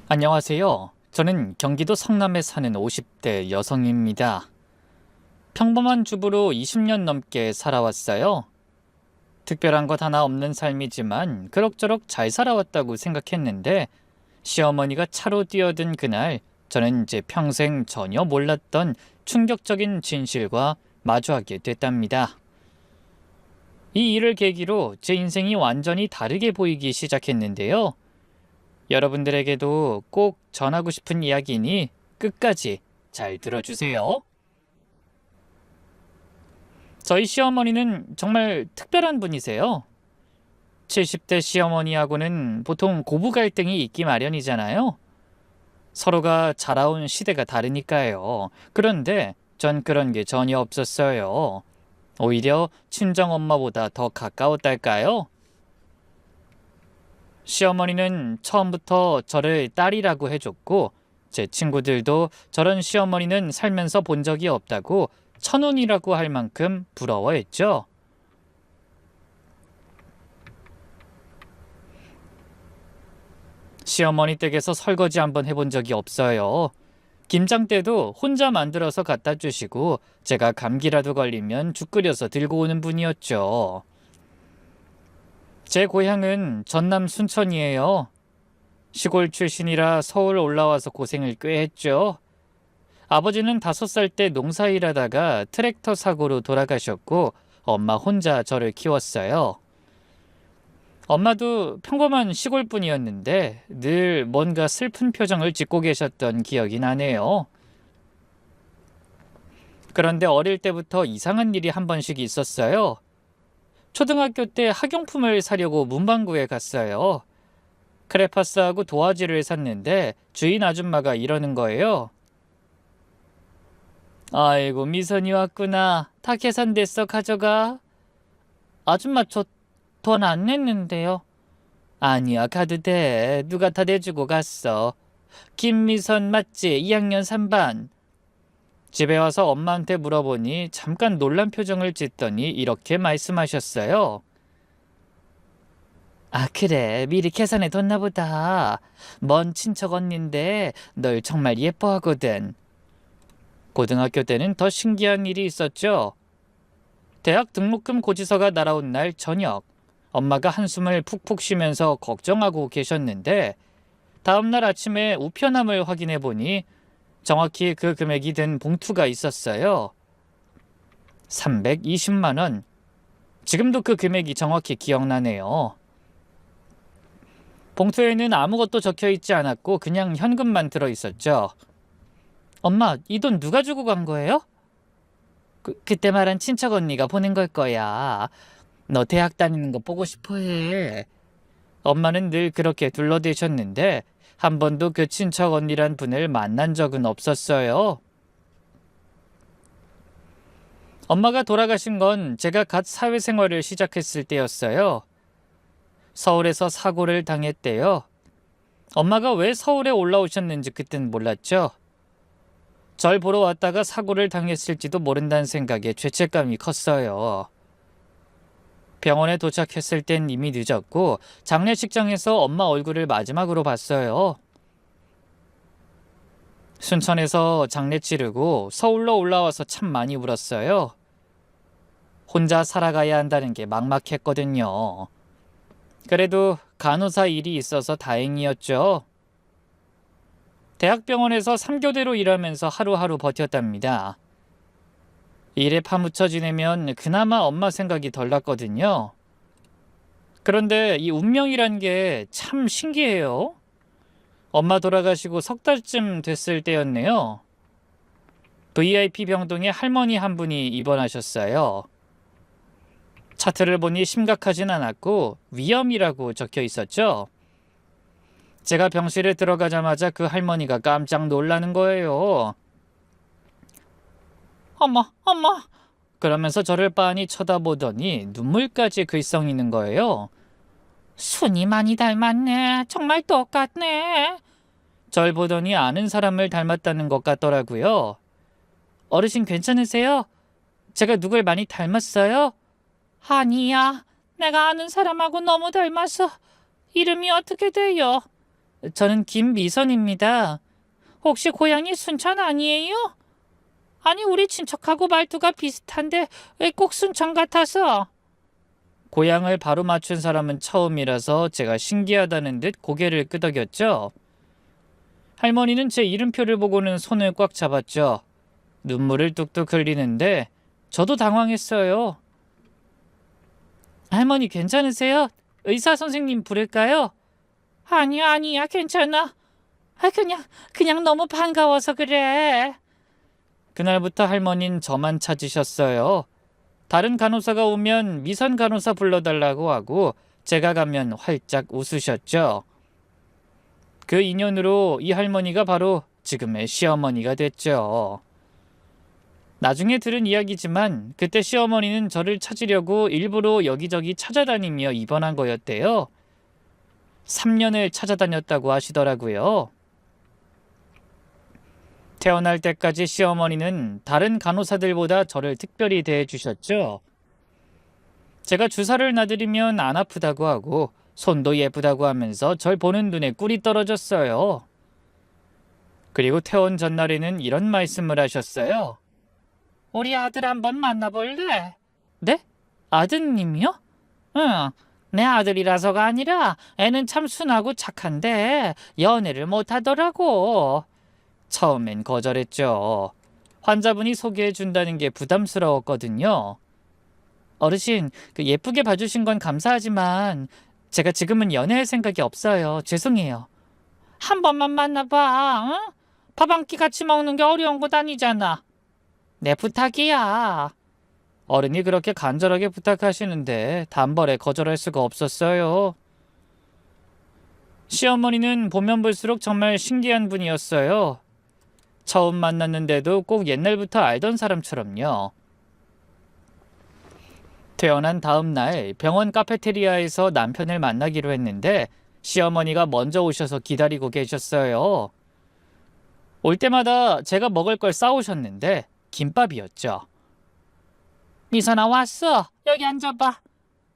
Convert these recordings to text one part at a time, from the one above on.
안녕하세요. 저는 경기도 성남에 사는 50대 여성입니다. 평범한 주부로 20년 넘게 살아왔어요. 특별한 것 하나 없는 삶이지만 그럭저럭 잘 살아왔다고 생각했는데 시어머니가 차로 뛰어든 그날 저는 제 평생 전혀 몰랐던 충격적인 진실과 마주하게 됐답니다. 이 일을 계기로 제 인생이 완전히 다르게 보이기 시작했는데요. 여러분들에게도 꼭 전하고 싶은 이야기니 끝까지 잘 들어주세요. 저희 시어머니는 정말 특별한 분이세요. 70대 시어머니하고는 보통 고부 갈등이 있기 마련이잖아요. 서로가 자라온 시대가 다르니까요. 그런데 전 그런 게 전혀 없었어요. 오히려 친정엄마보다 더 가까웠달까요? 시어머니는 처음부터 저를 딸이라고 해줬고 제 친구들도 저런 시어머니는 살면서 본 적이 없다고 천운이라고 할 만큼 부러워했죠. 시어머니 댁에서 설거지 한번 해본 적이 없어요. 김장 때도 혼자 만들어서 갖다 주시고 제가 감기라도 걸리면 죽 끓여서 들고 오는 분이었죠. 제 고향은 전남 순천이에요. 시골 출신이라 서울 올라와서 고생을 꽤 했죠. 아버지는 5살 때 농사일하다가 트랙터 사고로 돌아가셨고 엄마 혼자 저를 키웠어요. 엄마도 평범한 시골분이었는데 늘 뭔가 슬픈 표정을 짓고 계셨던 기억이 나네요. 그런데 어릴 때부터 이상한 일이 한 번씩 있었어요. 초등학교 때 학용품을 사려고 문방구에 갔어요. 크레파스하고 도화지를 샀는데 주인 아줌마가 이러는 거예요. 아이고, 미선이 왔구나. 다 계산됐어, 가져가. 아줌마, 저 돈 안 냈는데요. 아니야, 가도 돼. 누가 다 내주고 갔어. 김미선 맞지? 2학년 3반. 집에 와서 엄마한테 물어보니 잠깐 놀란 표정을 짓더니 이렇게 말씀하셨어요. 아, 그래. 미리 계산해 뒀나 보다. 먼 친척 언니인데 널 정말 예뻐하거든. 고등학교 때는 더 신기한 일이 있었죠. 대학 등록금 고지서가 날아온 날 저녁, 엄마가 한숨을 푹푹 쉬면서 걱정하고 계셨는데 다음날 아침에 우편함을 확인해 보니 정확히 그 금액이 든 봉투가 있었어요. 320만 원. 지금도 그 금액이 정확히 기억나네요. 봉투에는 아무것도 적혀 있지 않았고 그냥 현금만 들어 있었죠. 엄마, 이 돈 누가 주고 간 거예요? 그때 말한 친척 언니가 보낸 걸 거야. 너 대학 다니는 거 보고 싶어 해. 엄마는 늘 그렇게 둘러대셨는데 한 번도 그 친척 언니란 분을 만난 적은 없었어요. 엄마가 돌아가신 건 제가 갓 사회생활을 시작했을 때였어요. 서울에서 사고를 당했대요. 엄마가 왜 서울에 올라오셨는지 그땐 몰랐죠. 절 보러 왔다가 사고를 당했을지도 모른다는 생각에 죄책감이 컸어요. 병원에 도착했을 땐 이미 늦었고 장례식장에서 엄마 얼굴을 마지막으로 봤어요. 순천에서 장례 치르고 서울로 올라와서 참 많이 울었어요. 혼자 살아가야 한다는 게 막막했거든요. 그래도 간호사 일이 있어서 다행이었죠. 대학병원에서 3교대로 일하면서 하루하루 버텼답니다. 일에 파묻혀 지내면 그나마 엄마 생각이 덜 났거든요. 그런데 이 운명이란 게 참 신기해요. 엄마 돌아가시고 석 달쯤 됐을 때였네요. VIP 병동에 할머니 한 분이 입원하셨어요. 차트를 보니 심각하진 않았고 위험이라고 적혀 있었죠. 제가 병실에 들어가자마자 그 할머니가 깜짝 놀라는 거예요. 엄마, 엄마! 그러면서 저를 빤히 쳐다보더니 눈물까지 글썽이는 거예요. 순이 많이 닮았네. 정말 똑같네. 절 보더니 아는 사람을 닮았다는 것 같더라고요. 어르신 괜찮으세요? 제가 누굴 많이 닮았어요? 아니야. 내가 아는 사람하고 너무 닮아서. 이름이 어떻게 돼요? 저는 김미선입니다. 혹시 고향이 순천 아니에요? 아니, 우리 친척하고 말투가 비슷한데 왜 꼭 순천 같아서? 고향을 바로 맞춘 사람은 처음이라서 제가 신기하다는 듯 고개를 끄덕였죠. 할머니는 제 이름표를 보고는 손을 꽉 잡았죠. 눈물을 뚝뚝 흘리는데 저도 당황했어요. 할머니 괜찮으세요? 의사 선생님 부를까요? 아니야, 괜찮아. 그냥 너무 반가워서 그래. 그날부터 할머니는 저만 찾으셨어요. 다른 간호사가 오면 미선 간호사 불러달라고 하고 제가 가면 활짝 웃으셨죠. 그 인연으로 이 할머니가 바로 지금의 시어머니가 됐죠. 나중에 들은 이야기지만 그때 시어머니는 저를 찾으려고 일부러 여기저기 찾아다니며 입원한 거였대요. 3년을 찾아다녔다고 하시더라고요. 태어날 때까지 시어머니는 다른 간호사들보다 저를 특별히 대해주셨죠. 제가 주사를 놔드리면 안 아프다고 하고 손도 예쁘다고 하면서 절 보는 눈에 꿀이 떨어졌어요. 그리고 퇴원 전날에는 이런 말씀을 하셨어요. 우리 아들 한번 만나볼래? 네? 아드님이요? 응, 내 아들이라서가 아니라 애는 참 순하고 착한데 연애를 못하더라고. 처음엔 거절했죠. 환자분이 소개해준다는 게 부담스러웠거든요. 어르신, 예쁘게 봐주신 건 감사하지만 제가 지금은 연애할 생각이 없어요. 죄송해요. 한 번만 만나봐. 응? 밥 한 끼 같이 먹는 게 어려운 것 아니잖아. 내 부탁이야. 어른이 그렇게 간절하게 부탁하시는데 단번에 거절할 수가 없었어요. 시어머니는 보면 볼수록 정말 신기한 분이었어요. 처음 만났는데도 꼭 옛날부터 알던 사람처럼요. 퇴원한 다음 날 병원 카페테리아에서 남편을 만나기로 했는데 시어머니가 먼저 오셔서 기다리고 계셨어요. 올 때마다 제가 먹을 걸 싸오셨는데 김밥이었죠. 미선아 왔어. 여기 앉아봐.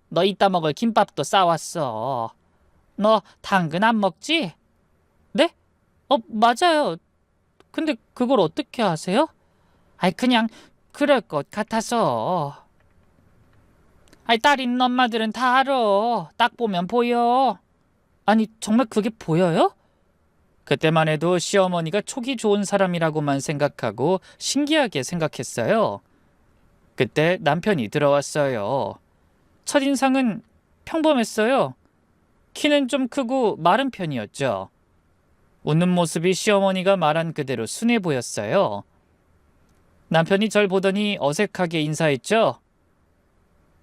너 이따 먹을 김밥도 싸왔어. 너 당근 안 먹지? 네? 맞아요. 근데 그걸 어떻게 아세요? 아이, 그냥 그럴 것 같아서. 아이, 딸 있는 엄마들은 다 알아. 딱 보면 보여. 아니, 정말 그게 보여요? 그때만 해도 시어머니가 촉이 좋은 사람이라고만 생각하고 신기하게 생각했어요. 그때 남편이 들어왔어요. 첫인상은 평범했어요. 키는 좀 크고 마른 편이었죠. 웃는 모습이 시어머니가 말한 그대로 순해 보였어요. 남편이 절 보더니 어색하게 인사했죠.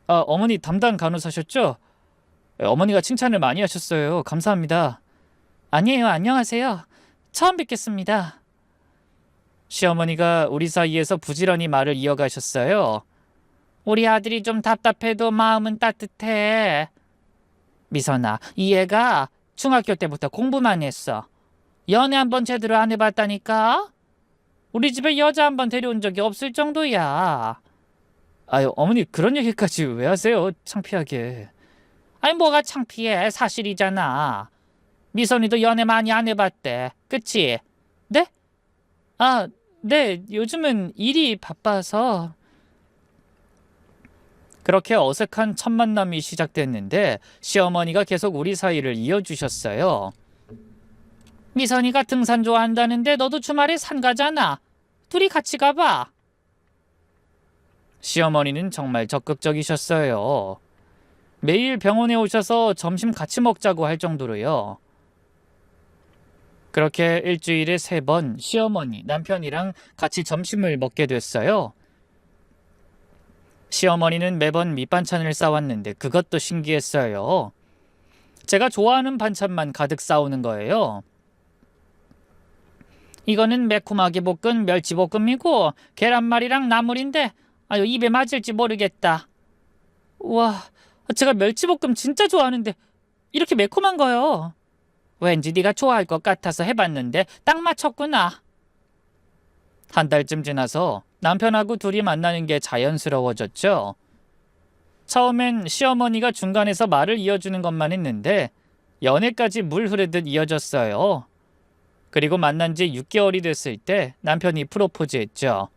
어머니 담당 간호사셨죠? 어머니가 칭찬을 많이 하셨어요. 감사합니다. 아니에요, 안녕하세요. 처음 뵙겠습니다. 시어머니가 우리 사이에서 부지런히 말을 이어가셨어요. 우리 아들이 좀 답답해도 마음은 따뜻해. 미선아, 이 애가 중학교 때부터 공부만 했어. 연애 한번 제대로 안 해봤다니까? 우리 집에 여자 한번 데려온 적이 없을 정도야. 아유, 어머니 그런 얘기까지 왜 하세요? 창피하게. 아니, 뭐가 창피해. 사실이잖아. 미선이도 연애 많이 안 해봤대. 그치? 네? 네. 요즘은 일이 바빠서. 그렇게 어색한 첫 만남이 시작됐는데 시어머니가 계속 우리 사이를 이어주셨어요. 미선이가 등산 좋아한다는데 너도 주말에 산 가잖아. 둘이 같이 가봐. 시어머니는 정말 적극적이셨어요. 매일 병원에 오셔서 점심 같이 먹자고 할 정도로요. 그렇게 일주일에 3번 시어머니, 남편이랑 같이 점심을 먹게 됐어요. 시어머니는 매번 밑반찬을 싸왔는데 그것도 신기했어요. 제가 좋아하는 반찬만 가득 싸오는 거예요. 이거는 매콤하게 볶은 멸치볶음이고 계란말이랑 나물인데 입에 맞을지 모르겠다. 우와, 제가 멸치볶음 진짜 좋아하는데 이렇게 매콤한 거요. 왠지 네가 좋아할 것 같아서 해봤는데 딱 맞췄구나. 한 달쯤 지나서 남편하고 둘이 만나는 게 자연스러워졌죠. 처음엔 시어머니가 중간에서 말을 이어주는 것만 했는데 연애까지 물 흐르듯 이어졌어요. 그리고 만난 지 6개월이 됐을 때 남편이 프로포즈했죠.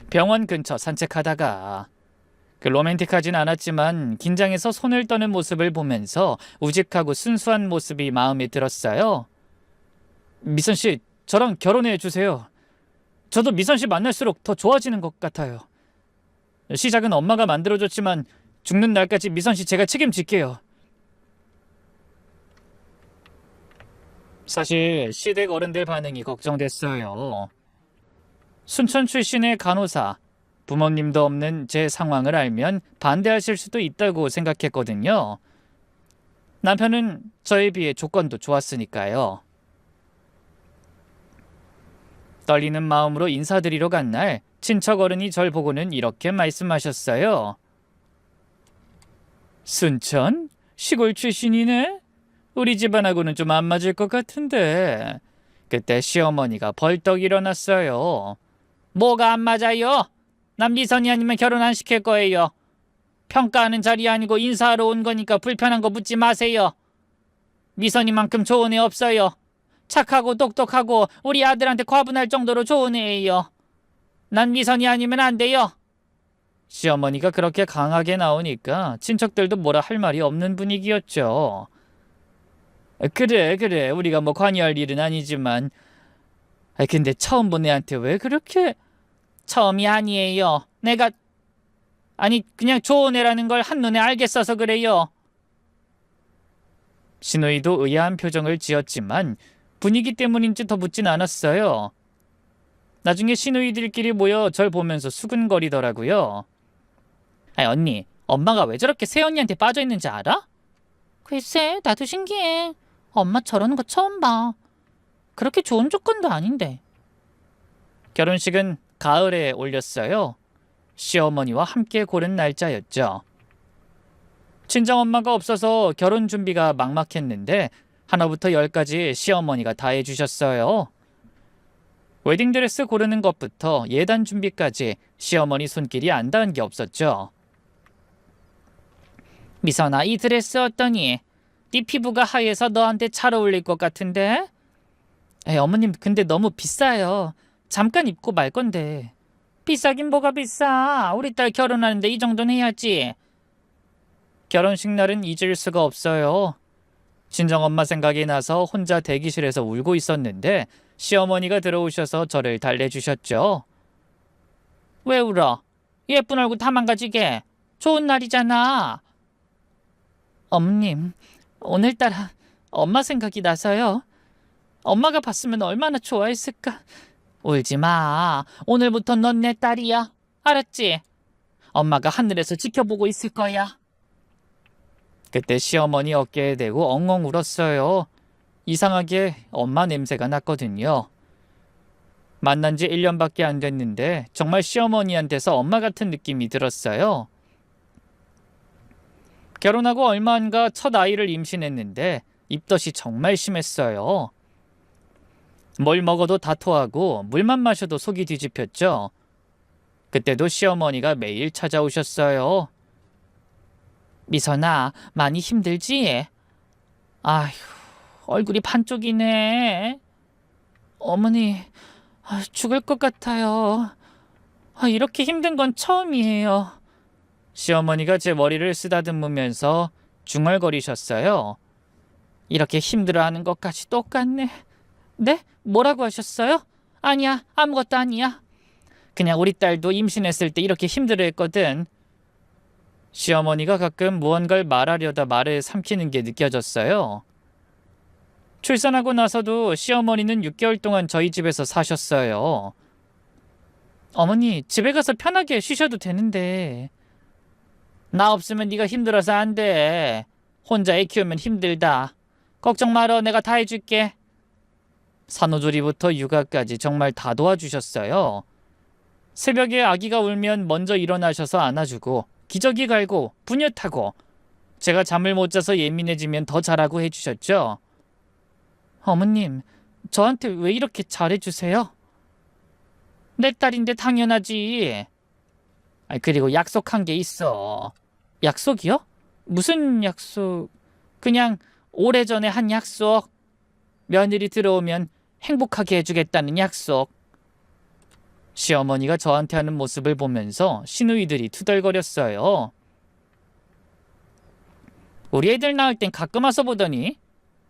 병원 근처 산책하다가. 로맨틱하진 않았지만 긴장해서 손을 떠는 모습을 보면서 우직하고 순수한 모습이 마음에 들었어요. 미선 씨, 저랑 결혼해 주세요. 저도 미선 씨 만날수록 더 좋아지는 것 같아요. 시작은 엄마가 만들어줬지만 죽는 날까지 미선 씨 제가 책임질게요. 사실 시댁 어른들 반응이 걱정됐어요. 순천 출신의 간호사, 부모님도 없는 제 상황을 알면 반대하실 수도 있다고 생각했거든요. 남편은 저에 비해 조건도 좋았으니까요. 떨리는 마음으로 인사드리러 간 날 친척 어른이 절 보고는 이렇게 말씀하셨어요. 순천? 시골 출신이네? 우리 집안하고는 좀 안 맞을 것 같은데. 그때 시어머니가 벌떡 일어났어요. 뭐가 안 맞아요? 난 미선이 아니면 결혼 안 시킬 거예요. 평가하는 자리 아니고 인사하러 온 거니까 불편한 거 묻지 마세요. 미선이만큼 좋은 애 없어요. 착하고 똑똑하고 우리 아들한테 과분할 정도로 좋은 애예요. 난 미선이 아니면 안 돼요. 시어머니가 그렇게 강하게 나오니까 친척들도 뭐라 할 말이 없는 분위기였죠. 그래 우리가 뭐 관여할 일은 아니지만 근데 처음 본 애한테 왜 그렇게. 처음이 아니에요. 아니 그냥 좋은 애라는 걸 한눈에 알겠어서 그래요. 신우이도 의아한 표정을 지었지만 분위기 때문인지 더 묻진 않았어요. 나중에 시누이들끼리 모여 절 보면서 수근거리더라고요. 언니, 엄마가 왜 저렇게 새언니한테 빠져있는지 알아? 글쎄, 나도 신기해. 엄마 저러는 거 처음 봐. 그렇게 좋은 조건도 아닌데. 결혼식은 가을에 올렸어요. 시어머니와 함께 고른 날짜였죠. 친정엄마가 없어서 결혼 준비가 막막했는데 하나부터 열까지 시어머니가 다 해주셨어요. 웨딩드레스 고르는 것부터 예단 준비까지 시어머니 손길이 안 닿은 게 없었죠. 미선아, 이 드레스 어떠니? 네 피부가 하얘서 너한테 잘 어울릴 것 같은데? 어머님, 근데 너무 비싸요. 잠깐 입고 말 건데. 비싸긴 뭐가 비싸. 우리 딸 결혼하는데 이 정도는 해야지. 결혼식 날은 잊을 수가 없어요. 친정엄마 생각이 나서 혼자 대기실에서 울고 있었는데 시어머니가 들어오셔서 저를 달래주셨죠. 왜 울어? 예쁜 얼굴 다 망가지게. 좋은 날이잖아. 어머님, 오늘따라 엄마 생각이 나서요. 엄마가 봤으면 얼마나 좋아했을까. 울지 마. 오늘부터 넌 내 딸이야. 알았지? 엄마가 하늘에서 지켜보고 있을 거야. 그때 시어머니 어깨에 대고 엉엉 울었어요. 이상하게 엄마 냄새가 났거든요. 만난 지 1년밖에 안 됐는데 정말 시어머니한테서 엄마 같은 느낌이 들었어요. 결혼하고 얼마 안 가 첫 아이를 임신했는데 입덧이 정말 심했어요. 뭘 먹어도 다 토하고 물만 마셔도 속이 뒤집혔죠. 그때도 시어머니가 매일 찾아오셨어요. 미선아, 많이 힘들지? 아휴, 얼굴이 반쪽이네. 어머니, 죽을 것 같아요. 이렇게 힘든 건 처음이에요. 시어머니가 제 머리를 쓰다듬으면서 중얼거리셨어요. 이렇게 힘들어하는 것까지 똑같네. 네? 뭐라고 하셨어요? 아니야, 아무것도 아니야. 그냥 우리 딸도 임신했을 때 이렇게 힘들어했거든. 시어머니가 가끔 무언가를 말하려다 말을 삼키는 게 느껴졌어요. 출산하고 나서도 시어머니는 6개월 동안 저희 집에서 사셨어요. 어머니, 집에 가서 편하게 쉬셔도 되는데. 나 없으면 네가 힘들어서 안 돼. 혼자 애 키우면 힘들다. 걱정 말어, 내가 다 해줄게. 산후조리부터 육아까지 정말 다 도와주셨어요. 새벽에 아기가 울면 먼저 일어나셔서 안아주고 기저귀 갈고 분유 타고 제가 잠을 못 자서 예민해지면 더 잘하고 해주셨죠. 어머님, 저한테 왜 이렇게 잘해주세요? 내 딸인데 당연하지. 그리고 약속한 게 있어. 약속이요? 무슨 약속? 그냥 오래전에 한 약속. 며느리 들어오면 행복하게 해주겠다는 약속. 시어머니가 저한테 하는 모습을 보면서 시누이들이 투덜거렸어요. 우리 애들 낳을 땐 가끔 와서 보더니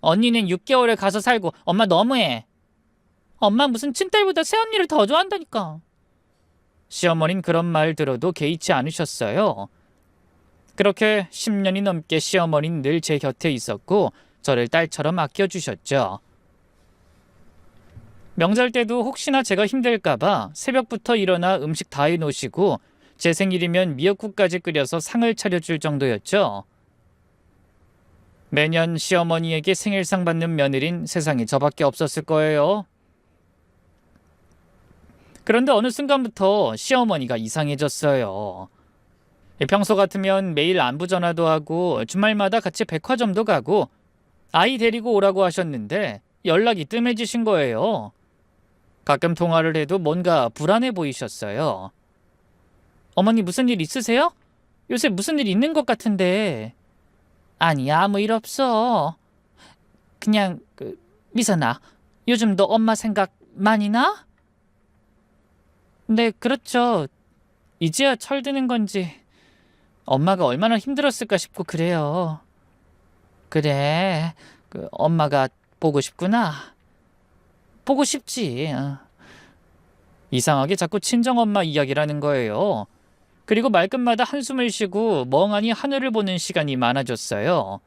언니는 6개월에 가서 살고 엄마 너무해. 엄마 무슨 친딸보다 새언니를 더 좋아한다니까. 시어머니는 그런 말 들어도 개의치 않으셨어요. 그렇게 10년이 넘게 시어머니는 늘 제 곁에 있었고 저를 딸처럼 아껴주셨죠. 명절 때도 혹시나 제가 힘들까봐 새벽부터 일어나 음식 다 해놓으시고 제 생일이면 미역국까지 끓여서 상을 차려줄 정도였죠. 매년 시어머니에게 생일상 받는 며느린 세상에 저밖에 없었을 거예요. 그런데 어느 순간부터 시어머니가 이상해졌어요. 평소 같으면 매일 안부 전화도 하고 주말마다 같이 백화점도 가고 아이 데리고 오라고 하셨는데 연락이 뜸해지신 거예요. 가끔 통화를 해도 뭔가 불안해 보이셨어요. 어머니 무슨 일 있으세요? 요새 무슨 일 있는 것 같은데. 아니 아무 일 없어. 그냥 미선아 요즘도 엄마 생각 많이 나? 네 그렇죠. 이제야 철드는 건지 엄마가 얼마나 힘들었을까 싶고 그래요. 그래 엄마가 보고 싶구나. 보고 싶지. 이상하게 자꾸 친정엄마 이야기라는 거예요. 그리고 말끝마다 한숨을 쉬고 멍하니 하늘을 보는 시간이 많아졌어요.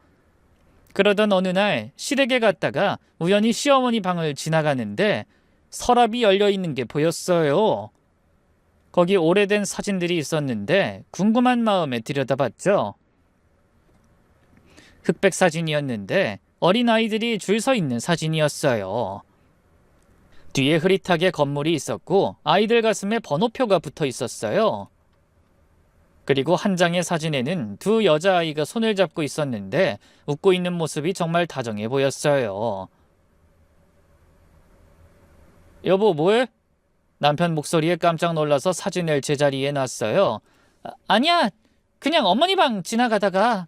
그러던 어느 날 시댁에 갔다가 우연히 시어머니 방을 지나가는데 서랍이 열려있는 게 보였어요. 거기 오래된 사진들이 있었는데 궁금한 마음에 들여다봤죠. 흑백 사진이었는데 어린아이들이 줄 서 있는 사진이었어요. 뒤에 흐릿하게 건물이 있었고 아이들 가슴에 번호표가 붙어 있었어요. 그리고 한 장의 사진에는 두 여자아이가 손을 잡고 있었는데 웃고 있는 모습이 정말 다정해 보였어요. 여보 뭐해? 남편 목소리에 깜짝 놀라서 사진을 제자리에 놨어요. 아니야 그냥 어머니 방 지나가다가.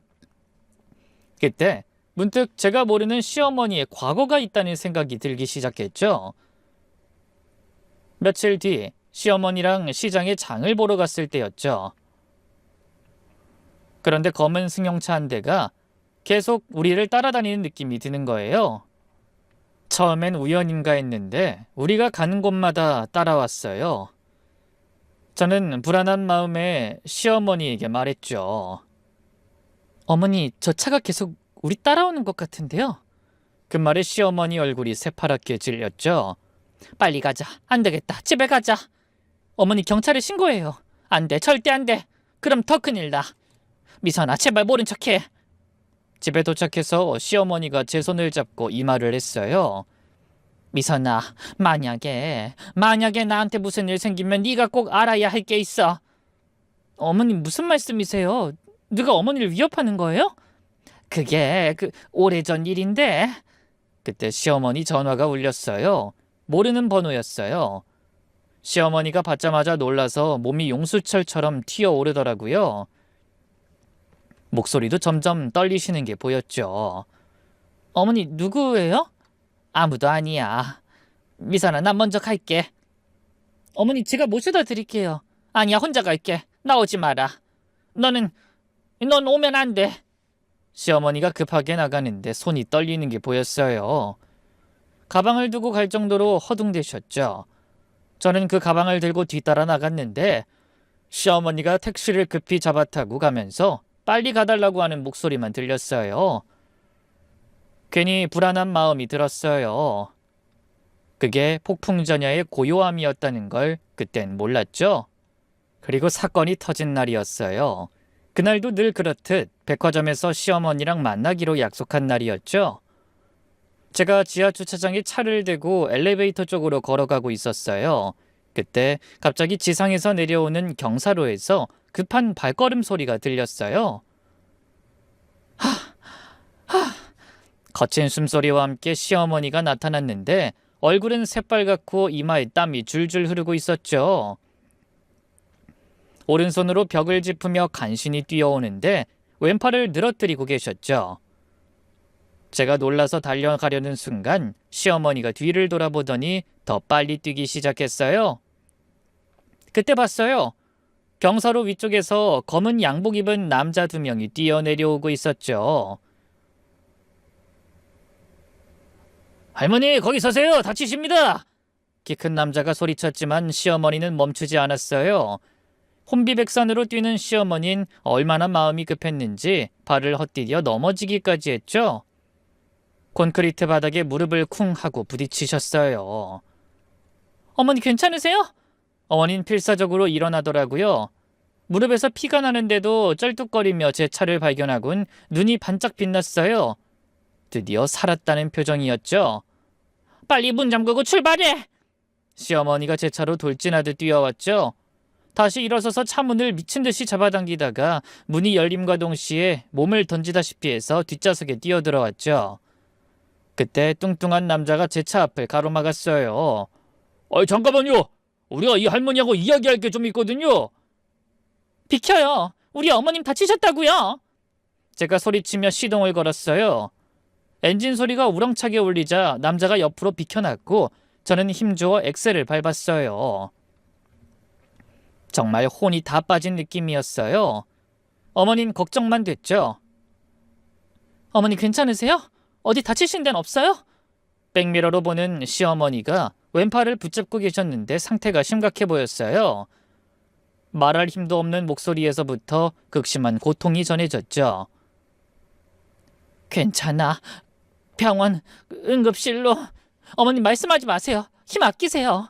그때 문득 제가 모르는 시어머니의 과거가 있다는 생각이 들기 시작했죠. 며칠 뒤 시어머니랑 시장에 장을 보러 갔을 때였죠. 그런데 검은 승용차 한 대가 계속 우리를 따라다니는 느낌이 드는 거예요. 처음엔 우연인가 했는데 우리가 가는 곳마다 따라왔어요. 저는 불안한 마음에 시어머니에게 말했죠. 어머니, 저 차가 계속 우리 따라오는 것 같은데요. 그 말에 시어머니 얼굴이 새파랗게 질렸죠. 빨리 가자. 안 되겠다. 집에 가자. 어머니 경찰에 신고해요. 안 돼. 절대 안 돼. 그럼 더 큰일 나. 미선아, 제발 모른 척해. 집에 도착해서 시어머니가 제 손을 잡고 이 말을 했어요. 미선아, 만약에 나한테 무슨 일 생기면 네가 꼭 알아야 할 게 있어. 어머니 무슨 말씀이세요? 누가 어머니를 위협하는 거예요? 그게 오래전 일인데. 그때 시어머니 전화가 울렸어요. 모르는 번호였어요. 시어머니가 받자마자 놀라서 몸이 용수철처럼 튀어오르더라고요. 목소리도 점점 떨리시는 게 보였죠. 어머니 누구예요? 아무도 아니야. 미선아, 난 먼저 갈게. 어머니 제가 모셔다 드릴게요. 아니야, 혼자 갈게. 나오지 마라. 넌 오면 안 돼. 시어머니가 급하게 나가는데 손이 떨리는 게 보였어요. 가방을 두고 갈 정도로 허둥대셨죠. 저는 그 가방을 들고 뒤따라 나갔는데 시어머니가 택시를 급히 잡아타고 가면서 빨리 가달라고 하는 목소리만 들렸어요. 괜히 불안한 마음이 들었어요. 그게 폭풍전야의 고요함이었다는 걸 그땐 몰랐죠. 그리고 사건이 터진 날이었어요. 그날도 늘 그렇듯 백화점에서 시어머니랑 만나기로 약속한 날이었죠. 제가 지하 주차장에 차를 대고 엘리베이터 쪽으로 걸어가고 있었어요. 그때 갑자기 지상에서 내려오는 경사로에서 급한 발걸음 소리가 들렸어요. 거친 숨소리와 함께 시어머니가 나타났는데 얼굴은 새빨갛고 이마에 땀이 줄줄 흐르고 있었죠. 오른손으로 벽을 짚으며 간신히 뛰어오는데 왼팔을 늘어뜨리고 계셨죠. 제가 놀라서 달려가려는 순간 시어머니가 뒤를 돌아보더니 더 빨리 뛰기 시작했어요. 그때 봤어요. 경사로 위쪽에서 검은 양복 입은 남자 2명이 뛰어내려오고 있었죠. 할머니, 거기 서세요. 다치십니다. 키 큰 남자가 소리쳤지만 시어머니는 멈추지 않았어요. 혼비백산으로 뛰는 시어머니는 얼마나 마음이 급했는지 발을 헛디뎌 넘어지기까지 했죠. 콘크리트 바닥에 무릎을 쿵 하고 부딪히셨어요. 어머니 괜찮으세요? 어머니는 필사적으로 일어나더라고요. 무릎에서 피가 나는데도 쩔뚝거리며 제 차를 발견하곤 눈이 반짝 빛났어요. 드디어 살았다는 표정이었죠. 빨리 문 잠그고 출발해! 시어머니가 제 차로 돌진하듯 뛰어왔죠. 다시 일어서서 차 문을 미친 듯이 잡아당기다가 문이 열림과 동시에 몸을 던지다시피 해서 뒷좌석에 뛰어들어왔죠. 그때 뚱뚱한 남자가 제 차 앞을 가로막았어요. 잠깐만요. 우리가 이 할머니하고 이야기할 게 좀 있거든요. 비켜요. 우리 어머님 다치셨다고요. 제가 소리치며 시동을 걸었어요. 엔진 소리가 우렁차게 울리자 남자가 옆으로 비켜났고 저는 힘주어 엑셀을 밟았어요. 정말 혼이 다 빠진 느낌이었어요. 어머닌 걱정만 됐죠. 어머니 괜찮으세요? 어디 다치신 데는 없어요? 백미러로 보는 시어머니가 왼팔을 붙잡고 계셨는데 상태가 심각해 보였어요. 말할 힘도 없는 목소리에서부터 극심한 고통이 전해졌죠. 괜찮아. 병원, 응급실로. 어머님 말씀하지 마세요. 힘 아끼세요.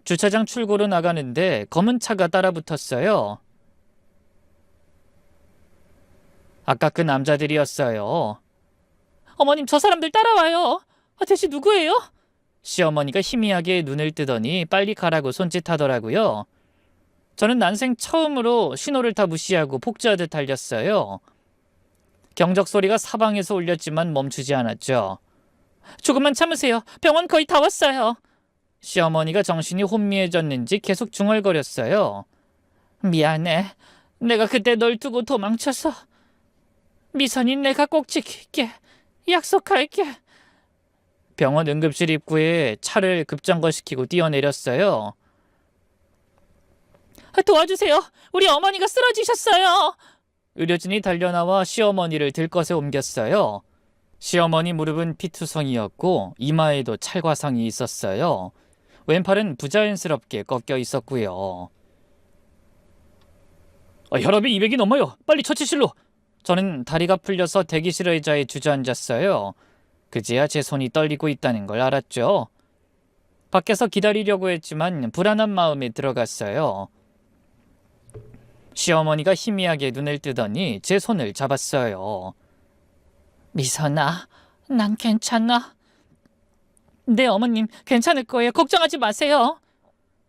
주차장 출구로 나가는데 검은 차가 따라붙었어요. 아까 그 남자들이었어요. 어머님 저 사람들 따라와요. 대체 누구예요? 시어머니가 희미하게 눈을 뜨더니 빨리 가라고 손짓하더라고요. 저는 난생 처음으로 신호를 다 무시하고 폭주하듯 달렸어요. 경적 소리가 사방에서 울렸지만 멈추지 않았죠. 조금만 참으세요. 병원 거의 다 왔어요. 시어머니가 정신이 혼미해졌는지 계속 중얼거렸어요. 미안해. 내가 그때 널 두고 도망쳐서. 미선이 내가 꼭 지킬게. 약속할게. 병원 응급실 입구에 차를 급정거시키고 뛰어내렸어요. 도와주세요. 우리 어머니가 쓰러지셨어요. 의료진이 달려나와 시어머니를 들것에 옮겼어요. 시어머니 무릎은 피투성이었고 이마에도 찰과상이 있었어요. 왼팔은 부자연스럽게 꺾여 있었고요. 혈압이 200이 넘어요. 빨리 처치실로. 저는 다리가 풀려서 대기실 의자에 주저앉았어요. 그제야 제 손이 떨리고 있다는 걸 알았죠. 밖에서 기다리려고 했지만 불안한 마음에 들어갔어요. 시어머니가 희미하게 눈을 뜨더니 제 손을 잡았어요. 미선아, 난 괜찮아. 네, 어머님, 괜찮을 거예요. 걱정하지 마세요.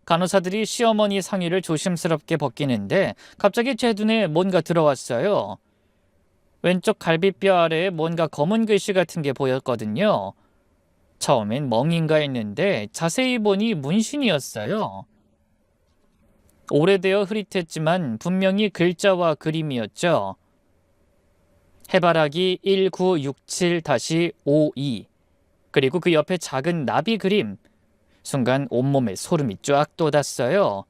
간호사들이 시어머니 상의를 조심스럽게 벗기는데 갑자기 제 눈에 뭔가 들어왔어요. 왼쪽 갈비뼈 아래에 뭔가 검은 글씨 같은 게 보였거든요. 처음엔 멍인가 했는데 자세히 보니 문신이었어요. 오래되어 흐릿했지만 분명히 글자와 그림이었죠. 해바라기 1967-52 그리고 그 옆에 작은 나비 그림. 순간 온몸에 소름이 쫙 돋았어요.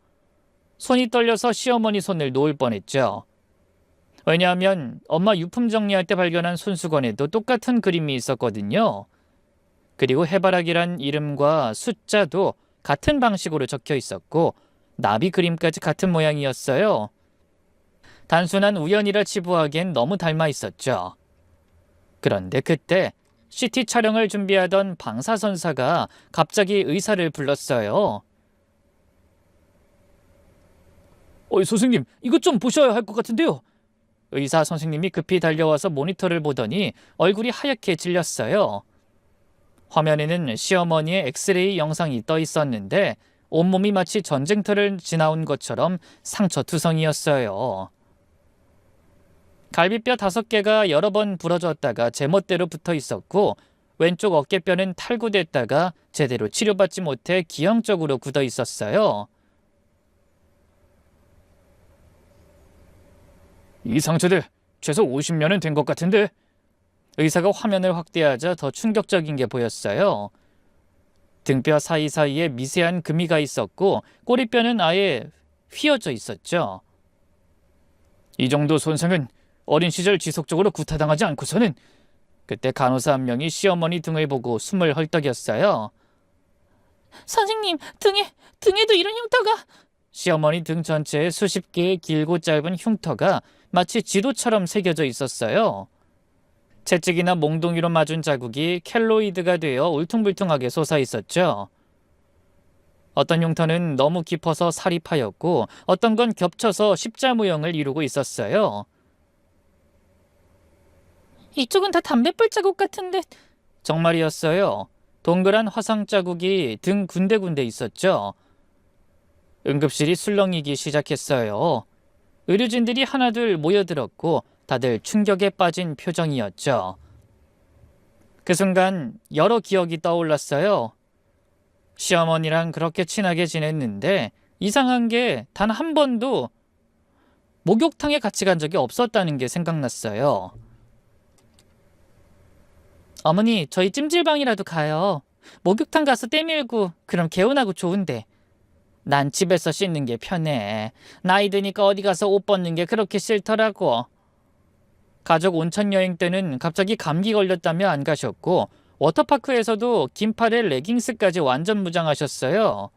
손이 떨려서 시어머니 손을 놓을 뻔했죠. 왜냐하면 엄마 유품 정리할 때 발견한 손수건에도 똑같은 그림이 있었거든요. 그리고 해바라기란 이름과 숫자도 같은 방식으로 적혀 있었고 나비 그림까지 같은 모양이었어요. 단순한 우연이라 치부하기엔 너무 닮아 있었죠. 그런데 그때 CT 촬영을 준비하던 방사선사가 갑자기 의사를 불렀어요. 선생님, 이것 좀 보셔야 할 것 같은데요. 의사 선생님이 급히 달려와서 모니터를 보더니 얼굴이 하얗게 질렸어요. 화면에는 시어머니의 엑스레이 영상이 떠 있었는데 온몸이 마치 전쟁터를 지나온 것처럼 상처투성이었어요. 갈비뼈 5개가 여러 번 부러졌다가 제멋대로 붙어 있었고 왼쪽 어깨뼈는 탈구됐다가 제대로 치료받지 못해 기형적으로 굳어 있었어요. 이 상처들 최소 50년은 된 것 같은데. 의사가 화면을 확대하자 더 충격적인 게 보였어요. 등뼈 사이사이에 미세한 금이가 있었고 꼬리뼈는 아예 휘어져 있었죠. 이 정도 손상은 어린 시절 지속적으로 구타당하지 않고서는. 그때 간호사 한 명이 시어머니 등을 보고 숨을 헐떡였어요. 선생님, 등에도 이런 흉터가. 시어머니 등 전체에 수십 개의 길고 짧은 흉터가 마치 지도처럼 새겨져 있었어요. 채찍이나 몽둥이로 맞은 자국이 켈로이드가 되어 울퉁불퉁하게 솟아 있었죠. 어떤 흉터는 너무 깊어서 살이 파였고 어떤 건 겹쳐서 십자 모형을 이루고 있었어요. 이쪽은 다 담뱃불 자국 같은데. 정말이었어요. 동그란 화상 자국이 등 군데군데 있었죠. 응급실이 술렁이기 시작했어요. 의료진들이 하나둘 모여들었고 다들 충격에 빠진 표정이었죠. 그 순간 여러 기억이 떠올랐어요. 시어머니랑 그렇게 친하게 지냈는데 이상한 게 단 한 번도 목욕탕에 같이 간 적이 없었다는 게 생각났어요. 어머니, 저희 찜질방이라도 가요. 목욕탕 가서 때밀고 그럼 개운하고 좋은데. 난 집에서 씻는 게 편해. 나이 드니까 어디 가서 옷 벗는 게 그렇게 싫더라고. 가족 온천 여행 때는 갑자기 감기 걸렸다며 안 가셨고 워터파크에서도 긴팔에 레깅스까지 완전 무장하셨어요.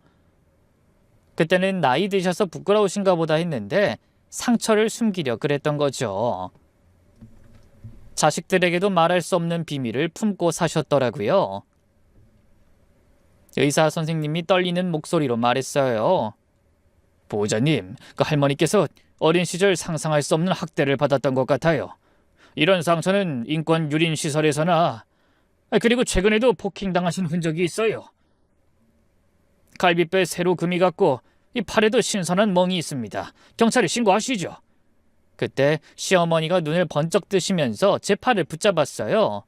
그때는 나이 드셔서 부끄러우신가 보다 했는데 상처를 숨기려 그랬던 거죠. 자식들에게도 말할 수 없는 비밀을 품고 사셨더라고요. 의사 선생님이 떨리는 목소리로 말했어요. 보호자님, 그 할머니께서 어린 시절 상상할 수 없는 학대를 받았던 것 같아요. 이런 상처는 인권 유린 시설에서나, 그리고 최근에도 폭행당하신 흔적이 있어요. 갈비뼈에 새로 금이 갔고 이 팔에도 신선한 멍이 있습니다. 경찰에 신고하시죠. 그때 시어머니가 눈을 번쩍 뜨시면서 제 팔을 붙잡았어요.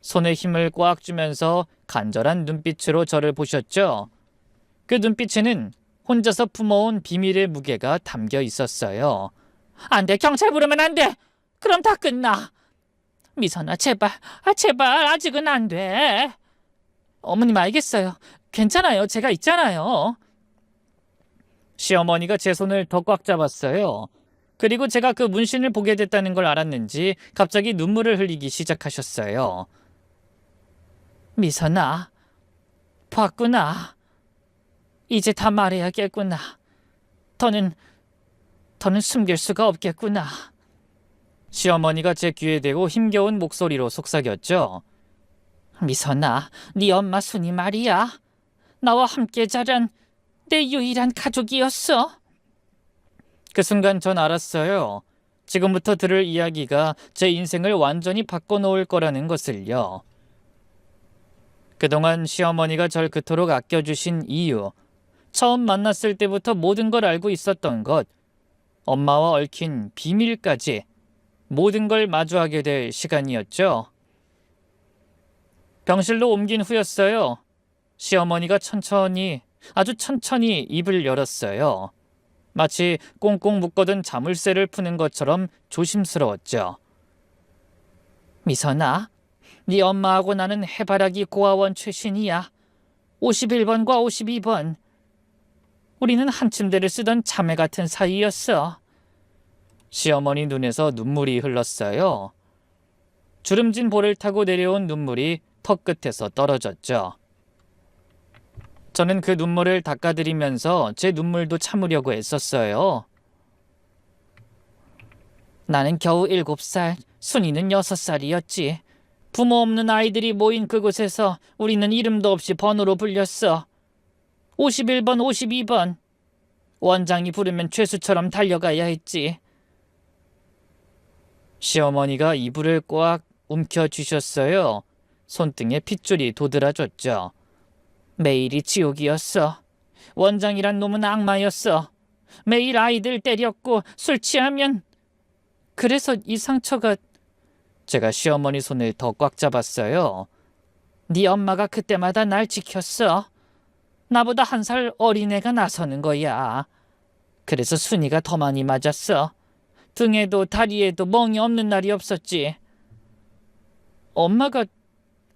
손에 힘을 꽉 주면서 간절한 눈빛으로 저를 보셨죠. 그 눈빛에는 혼자서 품어온 비밀의 무게가 담겨 있었어요. 안 돼, 경찰 부르면 안 돼. 그럼 다 끝나. 미선아, 제발, 제발, 아직은 안 돼. 어머님, 알겠어요. 괜찮아요. 제가 있잖아요. 시어머니가 제 손을 더 꽉 잡았어요. 그리고 제가 그 문신을 보게 됐다는 걸 알았는지 갑자기 눈물을 흘리기 시작하셨어요. 미선아, 봤구나. 이제 다 말해야겠구나. 더는 숨길 수가 없겠구나. 시어머니가 제 귀에 대고 힘겨운 목소리로 속삭였죠. 미선아, 네 엄마 순이 말이야. 나와 함께 자란 내 유일한 가족이었어. 그 순간 전 알았어요. 지금부터 들을 이야기가 제 인생을 완전히 바꿔놓을 거라는 것을요. 그동안 시어머니가 절 그토록 아껴주신 이유, 처음 만났을 때부터 모든 걸 알고 있었던 것, 엄마와 얽힌 비밀까지 모든 걸 마주하게 될 시간이었죠. 병실로 옮긴 후였어요. 시어머니가 아주 천천히 입을 열었어요. 마치 꽁꽁 묶어둔 자물쇠를 푸는 것처럼 조심스러웠죠. 미선아, 네 엄마하고 나는 해바라기 고아원 출신이야. 51번과 52번. 우리는 한 침대를 쓰던 자매 같은 사이였어. 시어머니 눈에서 눈물이 흘렀어요. 주름진 볼을 타고 내려온 눈물이 턱끝에서 떨어졌죠. 저는 그 눈물을 닦아드리면서 제 눈물도 참으려고 애썼어요. 나는 겨우 7살, 순이는 6살이었지. 부모 없는 아이들이 모인 그곳에서 우리는 이름도 없이 번호로 불렸어. 51번, 52번. 원장이 부르면 죄수처럼 달려가야 했지. 시어머니가 이불을 꽉 움켜쥐셨어요. 손등에 핏줄이 도드라졌죠. 매일이 지옥이었어. 원장이란 놈은 악마였어. 매일 아이들 때렸고 술 취하면. 그래서 이 상처가. 제가 시어머니 손을 더 꽉 잡았어요. 네 엄마가 그때마다 날 지켰어. 나보다 1살 어린애가 나서는 거야. 그래서 순이가 더 많이 맞았어. 등에도 다리에도 멍이 없는 날이 없었지. 엄마가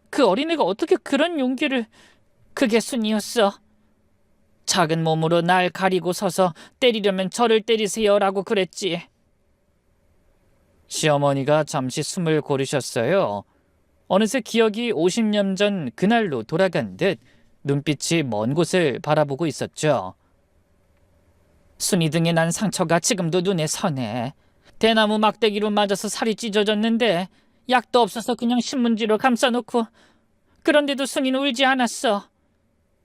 그 어린애가 어떻게 그런 용기를... 그게 순이었어. 작은 몸으로 날 가리고 서서 때리려면 저를 때리세요라고 그랬지. 시어머니가 잠시 숨을 고르셨어요. 어느새 기억이 50년 전 그날로 돌아간 듯 눈빛이 먼 곳을 바라보고 있었죠. 순이 등에 난 상처가 지금도 눈에 서네. 대나무 막대기로 맞아서 살이 찢어졌는데 약도 없어서 그냥 신문지로 감싸놓고, 그런데도 순이는 울지 않았어.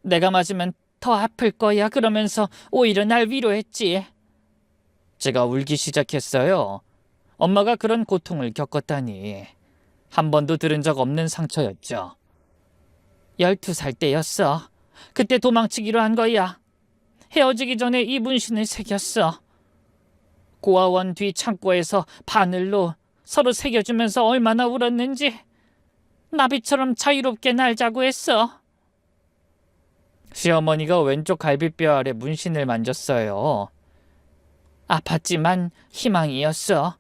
내가 맞으면 더 아플 거야 그러면서 오히려 날 위로했지. 제가 울기 시작했어요. 엄마가 그런 고통을 겪었다니 한 번도 들은 적 없는 상처였죠. 12살 때였어. 그때 도망치기로 한 거야. 헤어지기 전에 이 문신을 새겼어. 고아원 뒤 창고에서 바늘로 서로 새겨주면서 얼마나 울었는지. 나비처럼 자유롭게 날자고 했어. 시어머니가 왼쪽 갈비뼈 아래 문신을 만졌어요. 아팠지만 희망이었어.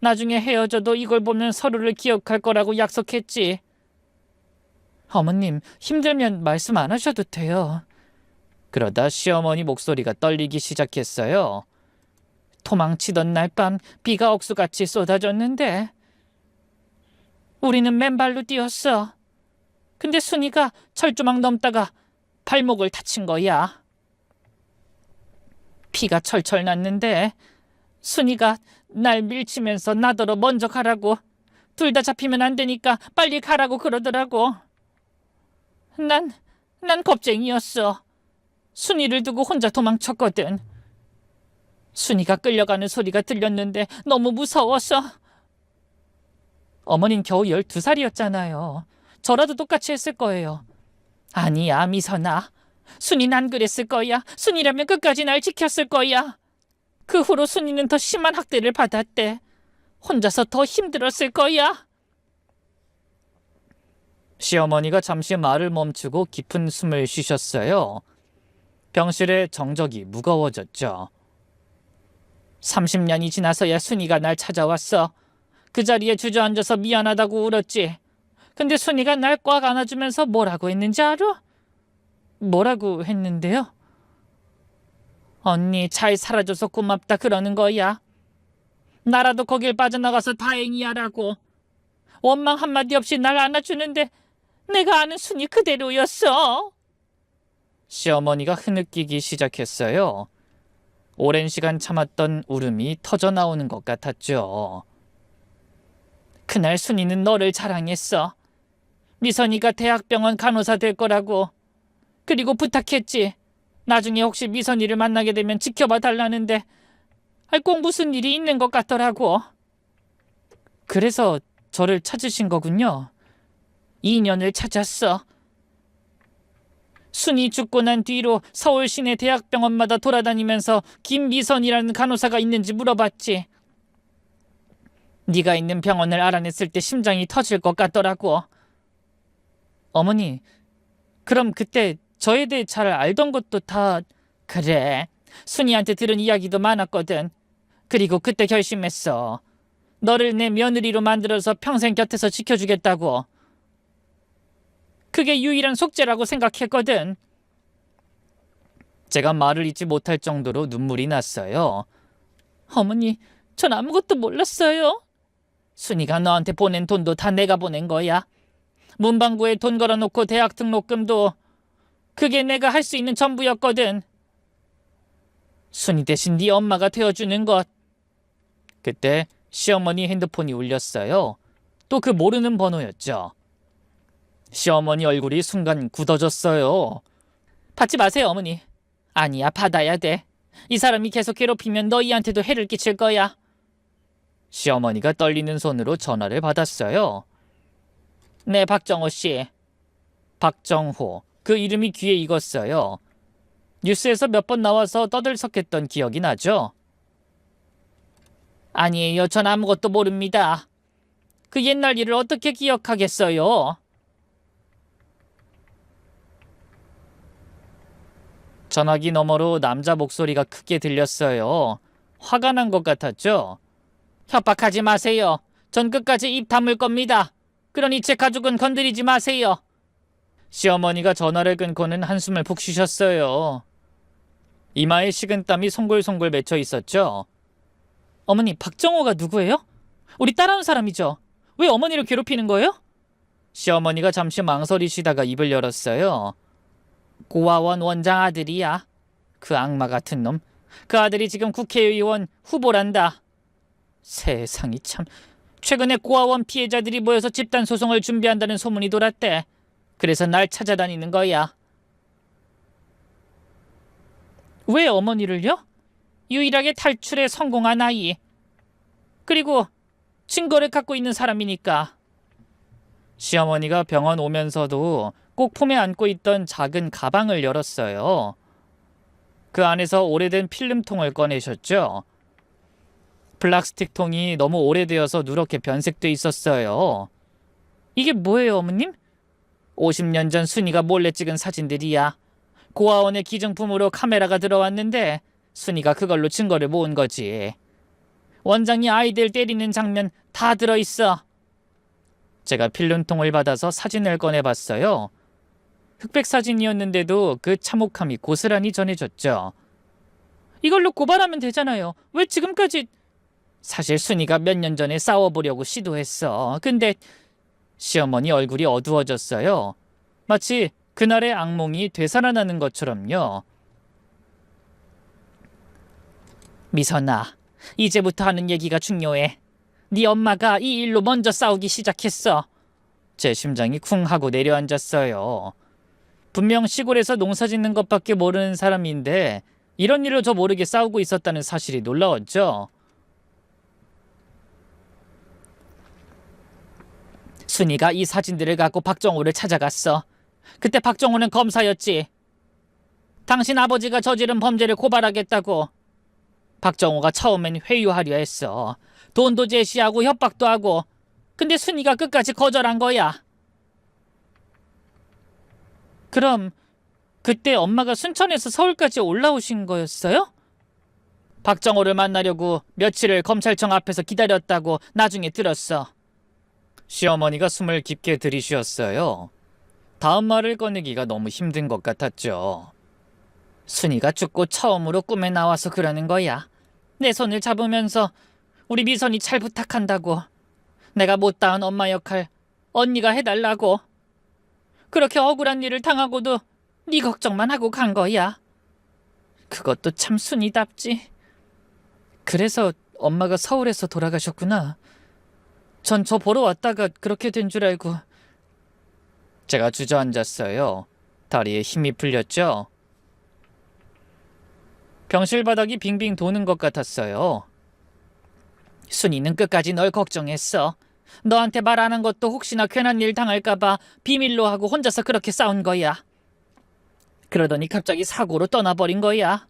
나중에 헤어져도 이걸 보면 서로를 기억할 거라고 약속했지. 어머님, 힘들면 말씀 안 하셔도 돼요. 그러다 시어머니 목소리가 떨리기 시작했어요. 도망치던 날 밤 비가 억수같이 쏟아졌는데 우리는 맨발로 뛰었어. 근데 순이가 철조망 넘다가 발목을 다친 거야. 피가 철철 났는데 순이가 날 밀치면서 나더러 먼저 가라고, 둘 다 잡히면 안 되니까 빨리 가라고 그러더라고. 난 겁쟁이였어. 순이를 두고 혼자 도망쳤거든. 순이가 끌려가는 소리가 들렸는데 너무 무서워서. 어머님 겨우 12살이었잖아요. 저라도 똑같이 했을 거예요. 아니야, 미선아. 순이는 안 그랬을 거야. 순이라면 끝까지 날 지켰을 거야. 그 후로 순이는 더 심한 학대를 받았대. 혼자서 더 힘들었을 거야. 시어머니가 잠시 말을 멈추고 깊은 숨을 쉬셨어요. 병실의 정적이 무거워졌죠. 30년이 지나서야 순이가 날 찾아왔어. 그 자리에 주저앉아서 미안하다고 울었지. 근데 순이가 날 꽉 안아주면서 뭐라고 했는지 알아? 뭐라고 했는데요? 언니 잘 살아줘서 고맙다 그러는 거야. 나라도 거길 빠져나가서 다행이야라고. 원망 한마디 없이 날 안아주는데 내가 아는 순이 그대로였어. 시어머니가 흐느끼기 시작했어요. 오랜 시간 참았던 울음이 터져 나오는 것 같았죠. 그날 순이는 너를 자랑했어. 미선이가 대학병원 간호사 될 거라고. 그리고 부탁했지. 나중에 혹시 미선이를 만나게 되면 지켜봐 달라는데 꼭 무슨 일이 있는 것 같더라고. 그래서 저를 찾으신 거군요. 인연을 찾았어. 순이 죽고 난 뒤로 서울 시내 대학병원마다 돌아다니면서 김미선이라는 간호사가 있는지 물어봤지. 네가 있는 병원을 알아냈을 때 심장이 터질 것 같더라고. 어머니, 그럼 그때 저에 대해 잘 알던 것도 다... 그래, 순이한테 들은 이야기도 많았거든. 그리고 그때 결심했어. 너를 내 며느리로 만들어서 평생 곁에서 지켜주겠다고. 그게 유일한 속죄라고 생각했거든. 제가 말을 잇지 못할 정도로 눈물이 났어요. 어머니, 전 아무것도 몰랐어요. 순이가 너한테 보낸 돈도 다 내가 보낸 거야. 문방구에 돈 걸어놓고 대학 등록금도 그게 내가 할 수 있는 전부였거든. 순이 대신 네 엄마가 되어주는 것. 그때 시어머니 핸드폰이 울렸어요. 또 그 모르는 번호였죠. 시어머니 얼굴이 순간 굳어졌어요. 받지 마세요, 어머니. 아니야, 받아야 돼. 이 사람이 계속 괴롭히면 너희한테도 해를 끼칠 거야. 시어머니가 떨리는 손으로 전화를 받았어요. 네, 박정호 씨. 박정호. 그 이름이 귀에 익었어요. 뉴스에서 몇 번 나와서 떠들썩했던 기억이 나죠? 아니에요. 전 아무것도 모릅니다. 그 옛날 일을 어떻게 기억하겠어요? 전화기 너머로 남자 목소리가 크게 들렸어요. 화가 난 것 같았죠? 협박하지 마세요. 전 끝까지 입 다물 겁니다. 그러니 제 가족은 건드리지 마세요. 시어머니가 전화를 끊고는 한숨을 푹 쉬셨어요. 이마에 식은땀이 송골송골 맺혀 있었죠. 어머니, 박정호가 누구예요? 우리 따라온 사람이죠. 왜 어머니를 괴롭히는 거예요? 시어머니가 잠시 망설이시다가 입을 열었어요. 고아원 원장 아들이야. 그 악마 같은 놈. 그 아들이 지금 국회의원 후보란다. 세상이 참. 최근에 고아원 피해자들이 모여서 집단 소송을 준비한다는 소문이 돌았대. 그래서 날 찾아다니는 거야. 왜 어머니를요? 유일하게 탈출에 성공한 아이. 그리고 증거를 갖고 있는 사람이니까. 시어머니가 병원 오면서도 꼭 품에 안고 있던 작은 가방을 열었어요. 그 안에서 오래된 필름통을 꺼내셨죠. 플라스틱 통이 너무 오래되어서 누렇게 변색돼 있었어요. 이게 뭐예요, 어머님? 50년 전 순이가 몰래 찍은 사진들이야. 고아원의 기증품으로 카메라가 들어왔는데 순이가 그걸로 증거를 모은 거지. 원장이 아이들 때리는 장면 다 들어있어. 제가 필름통을 받아서 사진을 꺼내봤어요. 흑백 사진이었는데도 그 참혹함이 고스란히 전해졌죠. 이걸로 고발하면 되잖아요. 왜 지금까지... 사실 순이가 몇 년 전에 싸워보려고 시도했어. 근데 시어머니 얼굴이 어두워졌어요. 마치 그날의 악몽이 되살아나는 것처럼요. 미선아, 이제부터 하는 얘기가 중요해. 네 엄마가 이 일로 먼저 싸우기 시작했어. 제 심장이 쿵 하고 내려앉았어요. 분명 시골에서 농사 짓는 것밖에 모르는 사람인데 이런 일로 저 모르게 싸우고 있었다는 사실이 놀라웠죠. 순이가 이 사진들을 갖고 박정호를 찾아갔어. 그때 박정호는 검사였지. 당신 아버지가 저지른 범죄를 고발하겠다고. 박정호가 처음엔 회유하려 했어. 돈도 제시하고 협박도 하고. 근데 순이가 끝까지 거절한 거야. 그럼 그때 엄마가 순천에서 서울까지 올라오신 거였어요? 박정호를 만나려고 며칠을 검찰청 앞에서 기다렸다고 나중에 들었어. 시어머니가 숨을 깊게 들이쉬었어요. 다음 말을 꺼내기가 너무 힘든 것 같았죠. 순이가 죽고 처음으로 꿈에 나와서 그러는 거야. 내 손을 잡으면서 우리 미선이 잘 부탁한다고. 내가 못다한 엄마 역할 언니가 해달라고. 그렇게 억울한 일을 당하고도 네 걱정만 하고 간 거야. 그것도 참 순이답지. 그래서 엄마가 서울에서 돌아가셨구나. 전 저 보러 왔다가 그렇게 된 줄 알고. 제가 주저앉았어요. 다리에 힘이 풀렸죠. 병실 바닥이 빙빙 도는 것 같았어요. 순이는 끝까지 널 걱정했어. 너한테 말 안 한 것도 혹시나 괜한 일 당할까봐 비밀로 하고 혼자서 그렇게 싸운 거야. 그러더니 갑자기 사고로 떠나버린 거야.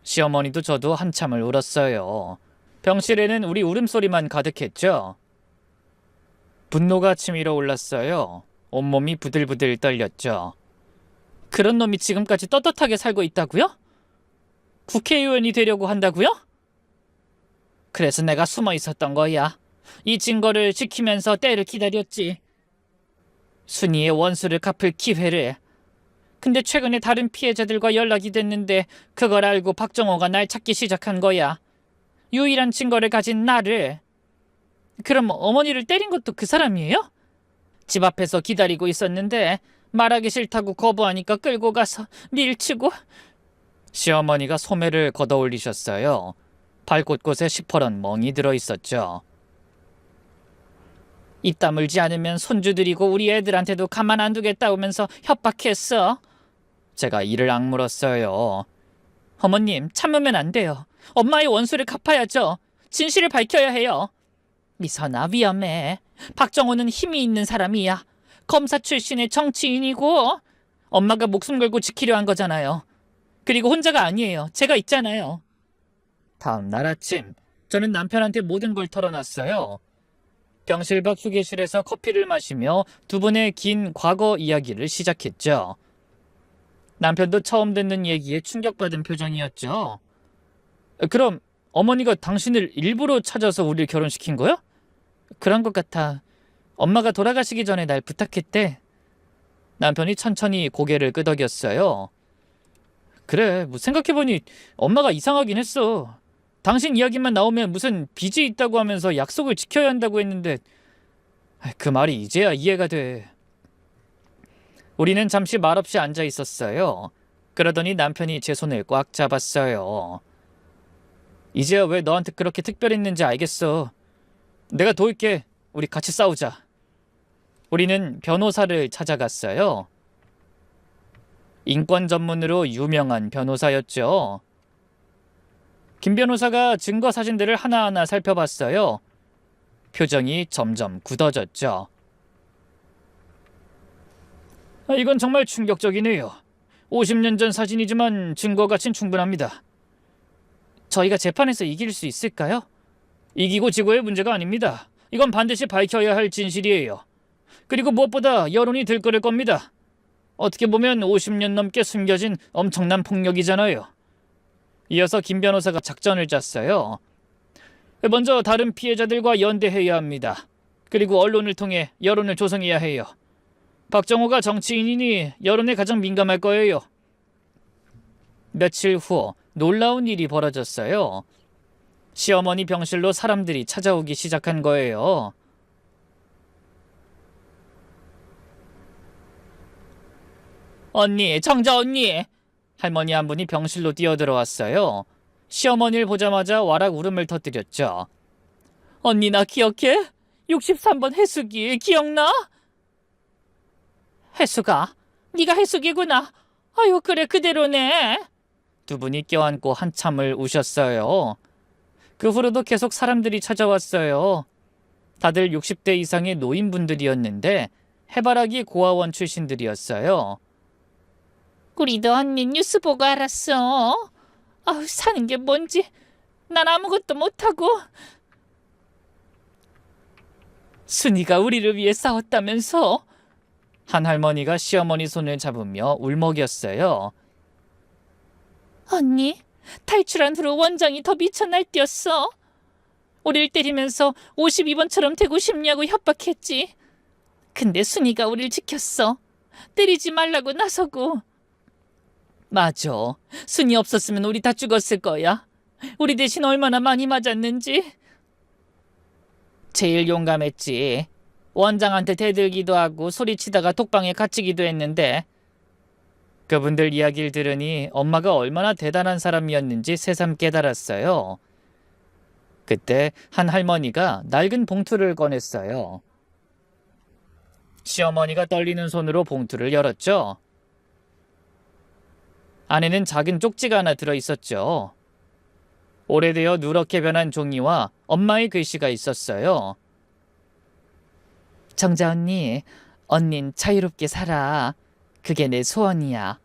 시어머니도 저도 한참을 울었어요. 병실에는 우리 울음소리만 가득했죠. 분노가 치밀어 올랐어요. 온몸이 부들부들 떨렸죠. 그런 놈이 지금까지 떳떳하게 살고 있다고요? 국회의원이 되려고 한다고요? 그래서 내가 숨어 있었던 거야. 이 증거를 지키면서 때를 기다렸지. 순이의 원수를 갚을 기회를. 근데 최근에 다른 피해자들과 연락이 됐는데 그걸 알고 박정호가 날 찾기 시작한 거야. 유일한 증거를 가진 나를. 그럼 어머니를 때린 것도 그 사람이에요? 집 앞에서 기다리고 있었는데 말하기 싫다고 거부하니까 끌고 가서 밀치고. 시어머니가 소매를 걷어올리셨어요. 발 곳곳에 시퍼런 멍이 들어있었죠. 입 다물지 않으면 손주 들이고 우리 애들한테도 가만 안 두겠다면서 협박했어. 제가 이를 악물었어요. 어머님, 참으면 안 돼요. 엄마의 원수를 갚아야죠. 진실을 밝혀야 해요. 미선아, 위험해. 박정호는 힘이 있는 사람이야. 검사 출신의 정치인이고 엄마가 목숨 걸고 지키려 한 거잖아요. 그리고 혼자가 아니에요. 제가 있잖아요. 다음 날 아침 저는 남편한테 모든 걸 털어놨어요. 병실 밖 휴게실에서 커피를 마시며 두 분의 긴 과거 이야기를 시작했죠. 남편도 처음 듣는 얘기에 충격받은 표정이었죠. 그럼 어머니가 당신을 일부러 찾아서 우리를 결혼시킨 거야? 그런 것 같아. 엄마가 돌아가시기 전에 날 부탁했대. 남편이 천천히 고개를 끄덕였어요. 그래, 뭐 생각해보니 엄마가 이상하긴 했어. 당신 이야기만 나오면 무슨 빚이 있다고 하면서 약속을 지켜야 한다고 했는데 그 말이 이제야 이해가 돼. 우리는 잠시 말없이 앉아 있었어요. 그러더니 남편이 제 손을 꽉 잡았어요. 이제야 왜 너한테 그렇게 특별했는지 알겠어. 내가 도울게. 우리 같이 싸우자. 우리는 변호사를 찾아갔어요. 인권 전문으로 유명한 변호사였죠. 김 변호사가 증거 사진들을 하나하나 살펴봤어요. 표정이 점점 굳어졌죠. 이건 정말 충격적이네요. 50년 전 사진이지만 증거 가치는 충분합니다. 저희가 재판에서 이길 수 있을까요? 이기고 지고의 문제가 아닙니다. 이건 반드시 밝혀야 할 진실이에요. 그리고 무엇보다 여론이 들끓을 겁니다. 어떻게 보면 50년 넘게 숨겨진 엄청난 폭력이잖아요. 이어서 김 변호사가 작전을 짰어요. 먼저 다른 피해자들과 연대해야 합니다. 그리고 언론을 통해 여론을 조성해야 해요. 박정호가 정치인이니 여론에 가장 민감할 거예요. 며칠 후 놀라운 일이 벌어졌어요. 시어머니 병실로 사람들이 찾아오기 시작한 거예요. 언니, 정자 언니! 할머니 한 분이 병실로 뛰어들어왔어요. 시어머니를 보자마자 와락 울음을 터뜨렸죠. 언니 나 기억해? 63번 해숙이 기억나? 해숙아, 네가 해숙이구나. 아유 그래 그대로네. 두 분이 껴안고 한참을 우셨어요. 그 후로도 계속 사람들이 찾아왔어요. 다들 60대 이상의 노인분들이었는데 해바라기 고아원 출신들이었어요. 우리도 언니 뉴스 보고 알았어. 아우 사는 게 뭔지 난 아무것도 못하고. 순이가 우리를 위해 싸웠다면서? 한 할머니가 시어머니 손을 잡으며 울먹였어요. 언니, 탈출한 후로 원장이 더 미쳐 날뛰었어. 우릴 때리면서 52번처럼 되고 싶냐고 협박했지. 근데 순이가 우릴 지켰어. 때리지 말라고 나서고. 맞아. 순이 없었으면 우리 다 죽었을 거야. 우리 대신 얼마나 많이 맞았는지. 제일 용감했지. 원장한테 대들기도 하고 소리치다가 독방에 갇히기도 했는데. 그분들 이야기를 들으니 엄마가 얼마나 대단한 사람이었는지 새삼 깨달았어요. 그때 한 할머니가 낡은 봉투를 꺼냈어요. 시어머니가 떨리는 손으로 봉투를 열었죠. 안에는 작은 쪽지가 하나 들어있었죠. 오래되어 누렇게 변한 종이와 엄마의 글씨가 있었어요. 정자 언니, 언닌 자유롭게 살아. 그게 내 소원이야.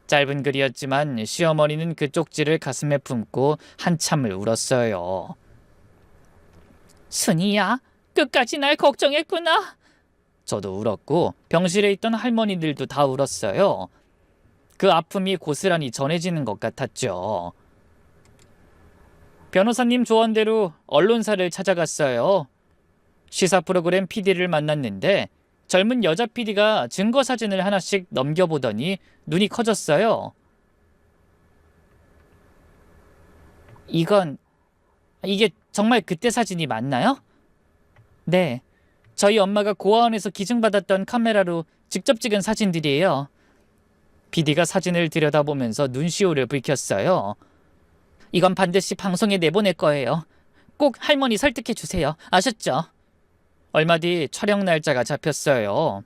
짧은 글이었지만 시어머니는 그 쪽지를 가슴에 품고 한참을 울었어요. 순이야, 끝까지 날 걱정했구나. 저도 울었고 병실에 있던 할머니들도 다 울었어요. 그 아픔이 고스란히 전해지는 것 같았죠. 변호사님 조언대로 언론사를 찾아갔어요. 시사 프로그램 PD를 만났는데 젊은 여자 PD가 증거 사진을 하나씩 넘겨보더니 눈이 커졌어요. 이게 정말 그때 사진이 맞나요? 네, 저희 엄마가 고아원에서 기증받았던 카메라로 직접 찍은 사진들이에요. PD가 사진을 들여다보면서 눈시울을 붉혔어요. 이건 반드시 방송에 내보낼 거예요. 꼭 할머니 설득해 주세요. 아셨죠? 얼마 뒤 촬영 날짜가 잡혔어요.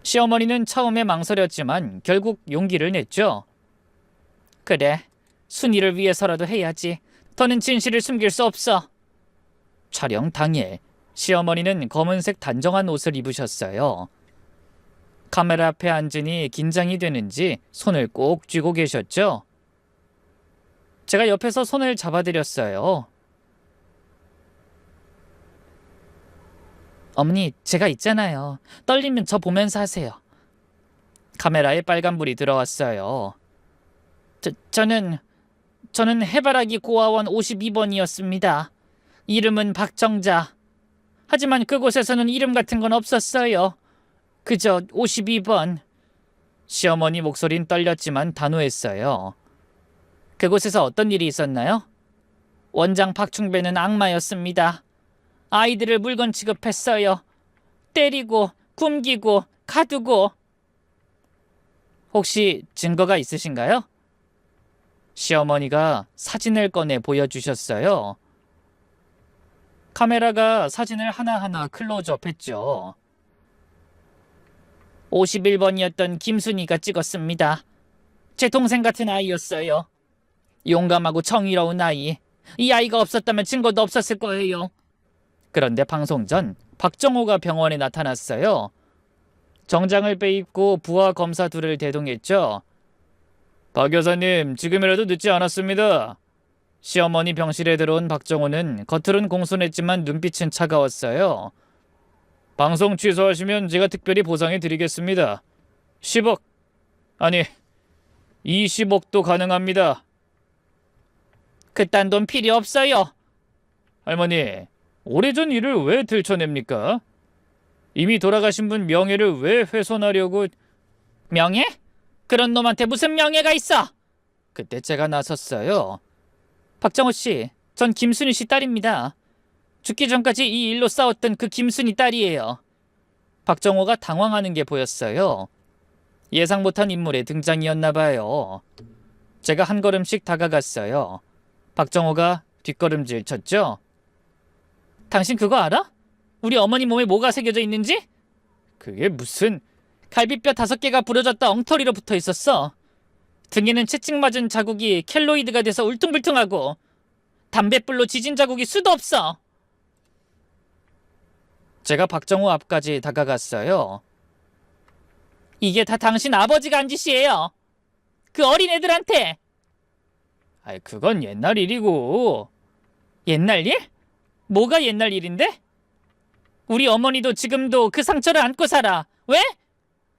시어머니는 처음에 망설였지만 결국 용기를 냈죠. 그래, 순이를 위해서라도 해야지. 더는 진실을 숨길 수 없어. 촬영 당일, 시어머니는 검은색 단정한 옷을 입으셨어요. 카메라 앞에 앉으니 긴장이 되는지 손을 꼭 쥐고 계셨죠. 제가 옆에서 손을 잡아드렸어요. 어머니, 제가 있잖아요. 떨리면 저 보면서 하세요. 카메라에 빨간불이 들어왔어요. 저는 해바라기 고아원 52번이었습니다. 이름은 박정자. 하지만 그곳에서는 이름 같은 건 없었어요. 그저 52번. 시어머니 목소린 떨렸지만 단호했어요. 그곳에서 어떤 일이 있었나요? 원장 박충배는 악마였습니다. 아이들을 물건 취급했어요. 때리고 굶기고 가두고. 혹시 증거가 있으신가요? 시어머니가 사진을 꺼내 보여주셨어요. 카메라가 사진을 하나하나 클로즈업했죠. 51번이었던 김순이가 찍었습니다. 제 동생 같은 아이였어요. 용감하고 정의로운 아이. 이 아이가 없었다면 증거도 없었을 거예요. 그런데 방송 전 박정호가 병원에 나타났어요. 정장을 빼입고 부하 검사 둘을 대동했죠. 박 여사님, 지금이라도 늦지 않았습니다. 시어머니 병실에 들어온 박정호는 겉으론 공손했지만 눈빛은 차가웠어요. 방송 취소하시면 제가 특별히 보상해 드리겠습니다. 10억, 아니 20억도 가능합니다. 그딴 돈 필요 없어요. 할머니, 오래전 일을 왜 들춰냅니까? 이미 돌아가신 분 명예를 왜 훼손하려고... 명예? 그런 놈한테 무슨 명예가 있어? 그때 제가 나섰어요. 박정호 씨, 전 김순희 씨 딸입니다. 죽기 전까지 이 일로 싸웠던 그 김순희 딸이에요. 박정호가 당황하는 게 보였어요. 예상 못한 인물의 등장이었나 봐요. 제가 한 걸음씩 다가갔어요. 박정호가 뒷걸음질 쳤죠. 당신 그거 알아? 우리 어머니 몸에 뭐가 새겨져 있는지? 그게 무슨... 갈비뼈 5개가 부러졌다 엉터리로 붙어 있었어. 등에는 채찍 맞은 자국이 켈로이드가 돼서 울퉁불퉁하고 담뱃불로 지진 자국이 수도 없어. 제가 박정호 앞까지 다가갔어요. 이게 다 당신 아버지가 한 짓이에요. 그 어린애들한테. 아이, 그건 옛날 일이고. 옛날 일? 뭐가 옛날 일인데? 우리 어머니도 지금도 그 상처를 안고 살아. 왜?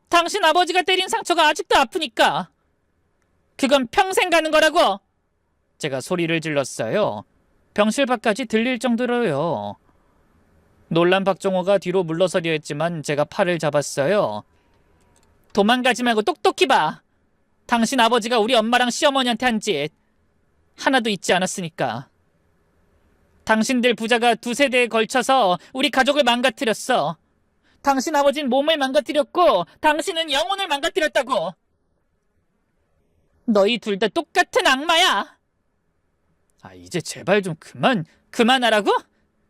당신 아버지가 때린 상처가 아직도 아프니까. 그건 평생 가는 거라고. 제가 소리를 질렀어요. 병실 밖까지 들릴 정도로요. 놀란 박정호가 뒤로 물러서려 했지만 제가 팔을 잡았어요. 도망가지 말고 똑똑히 봐. 당신 아버지가 우리 엄마랑 시어머니한테 한 짓 하나도 잊지 않았으니까. 당신들 부자가 2세대에 걸쳐서 우리 가족을 망가뜨렸어. 당신 아버지는 몸을 망가뜨렸고 당신은 영혼을 망가뜨렸다고. 너희 둘 다 똑같은 악마야. 아, 이제 제발 좀 그만하라고?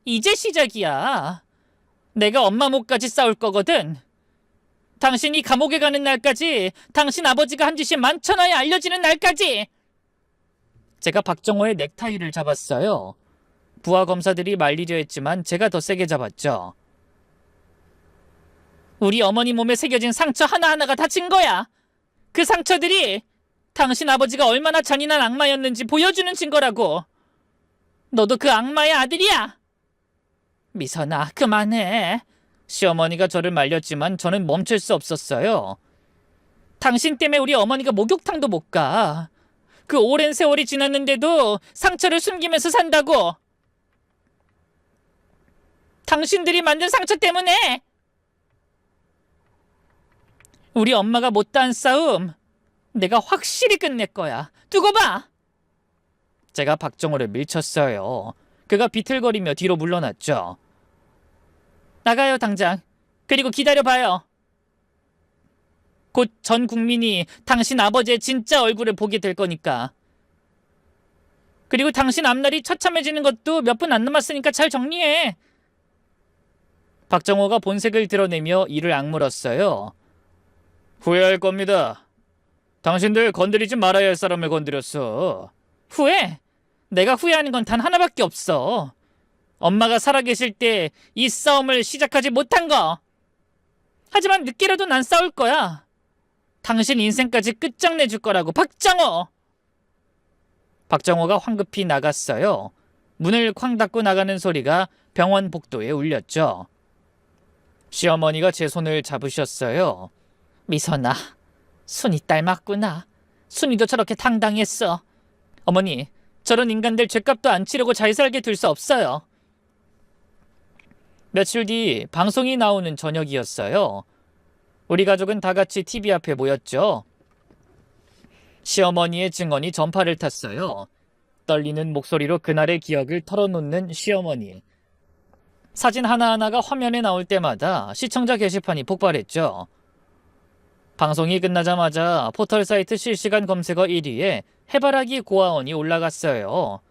이제 시작이야. 내가 엄마 목까지 싸울 거거든. 당신이 감옥에 가는 날까지, 당신 아버지가 한 짓이 만천하에 알려지는 날까지. 제가 박정호의 넥타이를 잡았어요. 부하 검사들이 말리려 했지만 제가 더 세게 잡았죠. 우리 어머니 몸에 새겨진 상처 하나하나가 다 증거야. 그 상처들이 당신 아버지가 얼마나 잔인한 악마였는지 보여주는 증거라고. 너도 그 악마의 아들이야. 미선아, 그만해. 시어머니가 저를 말렸지만 저는 멈출 수 없었어요. 당신 때문에 우리 어머니가 목욕탕도 못 가. 그 오랜 세월이 지났는데도 상처를 숨기면서 산다고. 당신들이 만든 상처 때문에. 우리 엄마가 못다한 싸움 내가 확실히 끝낼 거야. 두고 봐. 제가 박정호를 밀쳤어요. 그가 비틀거리며 뒤로 물러났죠. 나가요, 당장. 그리고 기다려봐요. 곧 전 국민이 당신 아버지의 진짜 얼굴을 보게 될 거니까. 그리고 당신 앞날이 처참해지는 것도 몇 분 안 남았으니까 잘 정리해. 박정호가 본색을 드러내며 이를 악물었어요. 후회할 겁니다. 당신들 건드리지 말아야 할 사람을 건드렸어. 후회? 내가 후회하는 건 단 하나밖에 없어. 엄마가 살아계실 때 이 싸움을 시작하지 못한 거. 하지만 늦게라도 난 싸울 거야. 당신 인생까지 끝장내줄 거라고, 박정호! 박정호가 황급히 나갔어요. 문을 쾅 닫고 나가는 소리가 병원 복도에 울렸죠. 시어머니가 제 손을 잡으셨어요. 미선아, 순이 딸 맞구나. 순이도 저렇게 당당했어. 어머니, 저런 인간들 죗값도 안 치르고 잘 살게 둘 수 없어요. 며칠 뒤 방송이 나오는 저녁이었어요. 우리 가족은 다 같이 TV 앞에 모였죠. 시어머니의 증언이 전파를 탔어요. 떨리는 목소리로 그날의 기억을 털어놓는 시어머니. 사진 하나하나가 화면에 나올 때마다 시청자 게시판이 폭발했죠. 방송이 끝나자마자 포털 사이트 실시간 검색어 1위에 해바라기 고아원이 올라갔어요.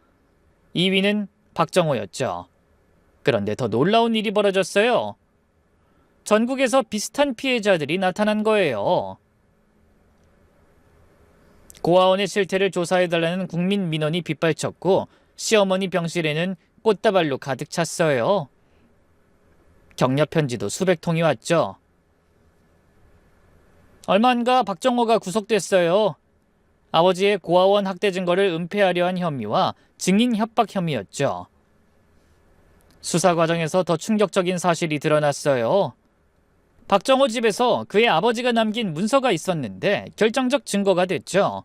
2위는 박정호였죠. 그런데 더 놀라운 일이 벌어졌어요. 전국에서 비슷한 피해자들이 나타난 거예요. 고아원의 실태를 조사해달라는 국민 민원이 빗발쳤고 시어머니 병실에는 꽃다발로 가득 찼어요. 격려 편지도 수백 통이 왔죠. 얼마 안가 박정호가 구속됐어요. 아버지의 고아원 학대 증거를 은폐하려 한 혐의와 증인 협박 혐의였죠. 수사 과정에서 더 충격적인 사실이 드러났어요. 박정호 집에서 그의 아버지가 남긴 문서가 있었는데 결정적 증거가 됐죠.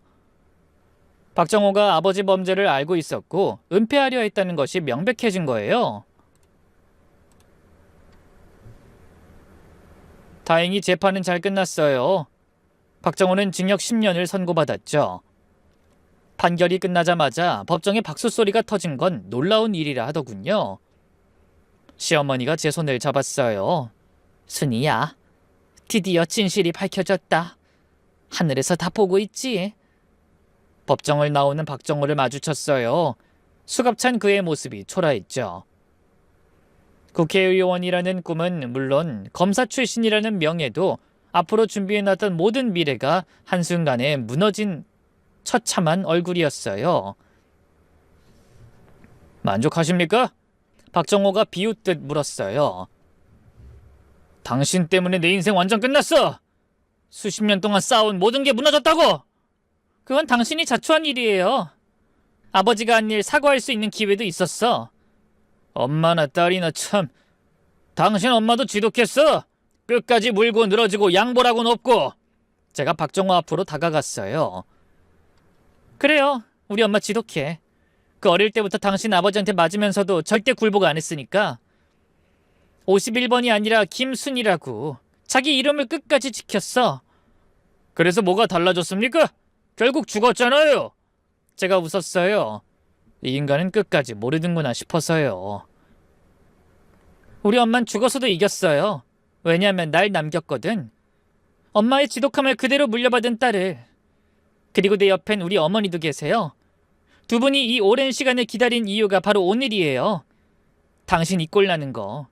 박정호가 아버지 범죄를 알고 있었고 은폐하려 했다는 것이 명백해진 거예요. 다행히 재판은 잘 끝났어요. 박정호는 징역 10년을 선고받았죠. 판결이 끝나자마자 법정에 박수 소리가 터진 건 놀라운 일이라 하더군요. 시어머니가 제 손을 잡았어요. 순이야, 드디어 진실이 밝혀졌다. 하늘에서 다 보고 있지. 법정을 나오는 박정호를 마주쳤어요. 수갑찬 그의 모습이 초라했죠. 국회의원이라는 꿈은 물론 검사 출신이라는 명예도 앞으로 준비해놨던 모든 미래가 한순간에 무너진 처참한 얼굴이었어요. 만족하십니까? 박정호가 비웃듯 물었어요. 당신 때문에 내 인생 완전 끝났어. 수십 년 동안 쌓아온 모든 게 무너졌다고. 그건 당신이 자초한 일이에요. 아버지가 한 일 사과할 수 있는 기회도 있었어. 엄마나 딸이나 참. 당신 엄마도 지독했어. 끝까지 물고 늘어지고 양보라고는 없고. 제가 박정호 앞으로 다가갔어요. 그래요. 우리 엄마 지독해. 그 어릴 때부터 당신 아버지한테 맞으면서도 절대 굴복 안 했으니까. 51번이 아니라 김순이라고. 자기 이름을 끝까지 지켰어. 그래서 뭐가 달라졌습니까? 결국 죽었잖아요. 제가 웃었어요. 이 인간은 끝까지 모르는구나 싶어서요. 우리 엄만 죽어서도 이겼어요. 왜냐하면 날 남겼거든. 엄마의 지독함을 그대로 물려받은 딸을. 그리고 내 옆엔 우리 어머니도 계세요. 두 분이 이 오랜 시간을 기다린 이유가 바로 오늘이에요. 당신 이 꼴 나는 거.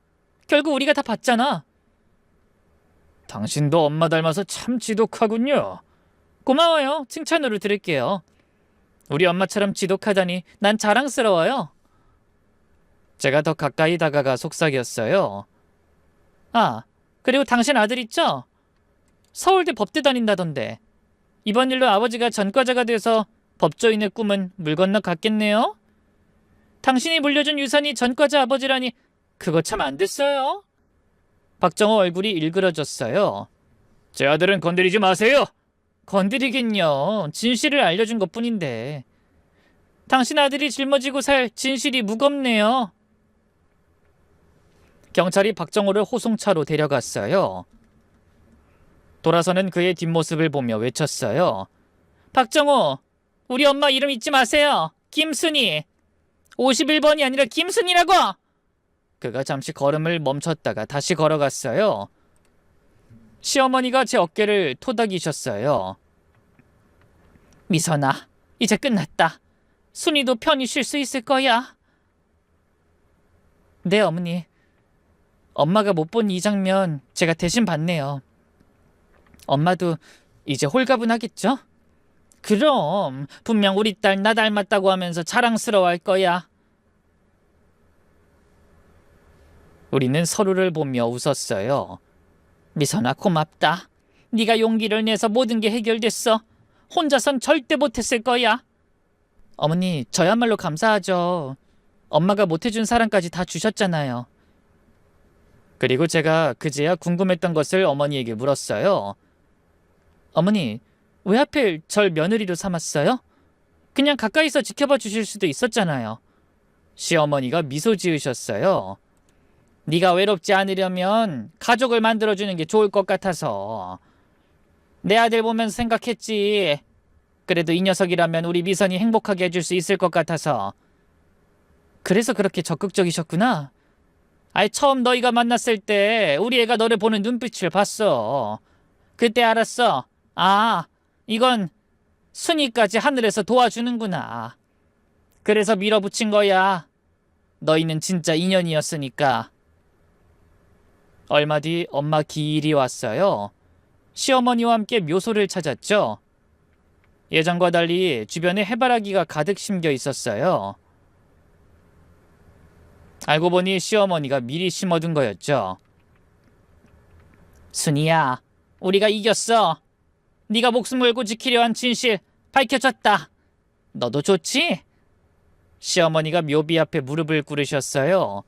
결국 우리가 다 봤잖아. 당신도 엄마 닮아서 참 지독하군요. 고마워요. 칭찬으로 들을게요. 우리 엄마처럼 지독하다니 난 자랑스러워요. 제가 더 가까이 다가가 속삭였어요. 아, 그리고 당신 아들 있죠? 서울대 법대 다닌다던데. 이번 일로 아버지가 전과자가 돼서 법조인의 꿈은 물 건너 갔겠네요? 당신이 물려준 유산이 전과자 아버지라니 그거 참 안 됐어요. 박정호 얼굴이 일그러졌어요. 제 아들은 건드리지 마세요. 건드리긴요. 진실을 알려준 것뿐인데. 당신 아들이 짊어지고 살 진실이 무겁네요. 경찰이 박정호를 호송차로 데려갔어요. 돌아서는 그의 뒷모습을 보며 외쳤어요. 박정호, 우리 엄마 이름 잊지 마세요. 김순이. 51번이 아니라 김순이라고! 그가 잠시 걸음을 멈췄다가 다시 걸어갔어요. 시어머니가 제 어깨를 토닥이셨어요. 미선아, 이제 끝났다. 순이도 편히 쉴 수 있을 거야. 네, 어머니. 엄마가 못 본 이 장면 제가 대신 봤네요. 엄마도 이제 홀가분하겠죠? 그럼 분명 우리 딸 나 닮았다고 하면서 자랑스러워할 거야. 우리는 서로를 보며 웃었어요. 미선아, 고맙다. 네가 용기를 내서 모든 게 해결됐어. 혼자선 절대 못했을 거야. 어머니, 저야말로 감사하죠. 엄마가 못해준 사랑까지 다 주셨잖아요. 그리고 제가 그제야 궁금했던 것을 어머니에게 물었어요. 어머니, 왜 하필 절 며느리로 삼았어요? 그냥 가까이서 지켜봐 주실 수도 있었잖아요. 시어머니가 미소 지으셨어요. 네가 외롭지 않으려면 가족을 만들어주는 게 좋을 것 같아서. 내 아들 보면서 생각했지. 그래도 이 녀석이라면 우리 미선이 행복하게 해줄 수 있을 것 같아서. 그래서 그렇게 적극적이셨구나. 아이, 처음 너희가 만났을 때 우리 애가 너를 보는 눈빛을 봤어. 그때 알았어. 아, 이건 순이까지 하늘에서 도와주는구나. 그래서 밀어붙인 거야. 너희는 진짜 인연이었으니까. 얼마 뒤 엄마 기일이 왔어요. 시어머니와 함께 묘소를 찾았죠. 예전과 달리 주변에 해바라기가 가득 심겨 있었어요. 알고 보니 시어머니가 미리 심어둔 거였죠. 순이야, 우리가 이겼어. 네가 목숨 걸고 지키려 한 진실 밝혀졌다. 너도 좋지? 시어머니가 묘비 앞에 무릎을 꿇으셨어요.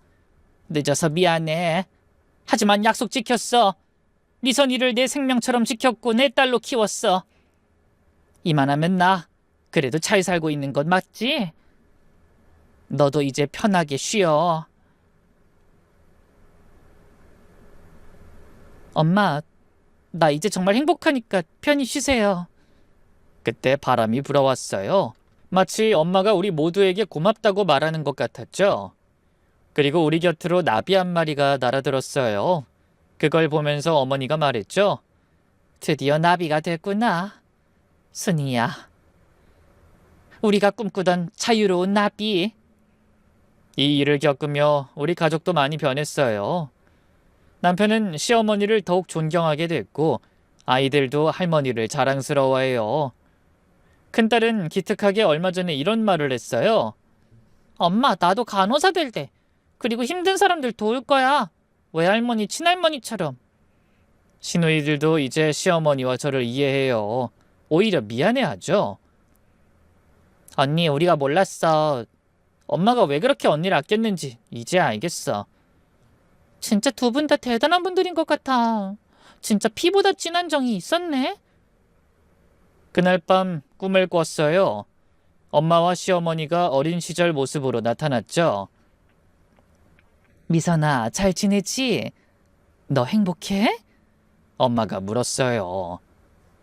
늦어서 미안해. 하지만 약속 지켰어. 미선이를 내 생명처럼 지켰고 내 딸로 키웠어. 이만하면 나 그래도 잘 살고 있는 건 맞지? 너도 이제 편하게 쉬어. 엄마, 나 이제 정말 행복하니까 편히 쉬세요. 그때 바람이 불어왔어요. 마치 엄마가 우리 모두에게 고맙다고 말하는 것 같았죠. 그리고 우리 곁으로 나비 한 마리가 날아들었어요. 그걸 보면서 어머니가 말했죠. 드디어 나비가 됐구나. 순이야. 우리가 꿈꾸던 자유로운 나비. 이 일을 겪으며 우리 가족도 많이 변했어요. 남편은 시어머니를 더욱 존경하게 됐고 아이들도 할머니를 자랑스러워해요. 큰딸은 기특하게 얼마 전에 이런 말을 했어요. 엄마, 나도 간호사 될 때. 그리고 힘든 사람들 도울 거야. 외할머니, 친할머니처럼. 시누이들도 이제 시어머니와 저를 이해해요. 오히려 미안해하죠. 언니, 우리가 몰랐어. 엄마가 왜 그렇게 언니를 아꼈는지 이제 알겠어. 진짜 두 분 다 대단한 분들인 것 같아. 진짜 피보다 진한 정이 있었네. 그날 밤 꿈을 꿨어요. 엄마와 시어머니가 어린 시절 모습으로 나타났죠. 미선아, 잘 지내지? 너 행복해? 엄마가 물었어요.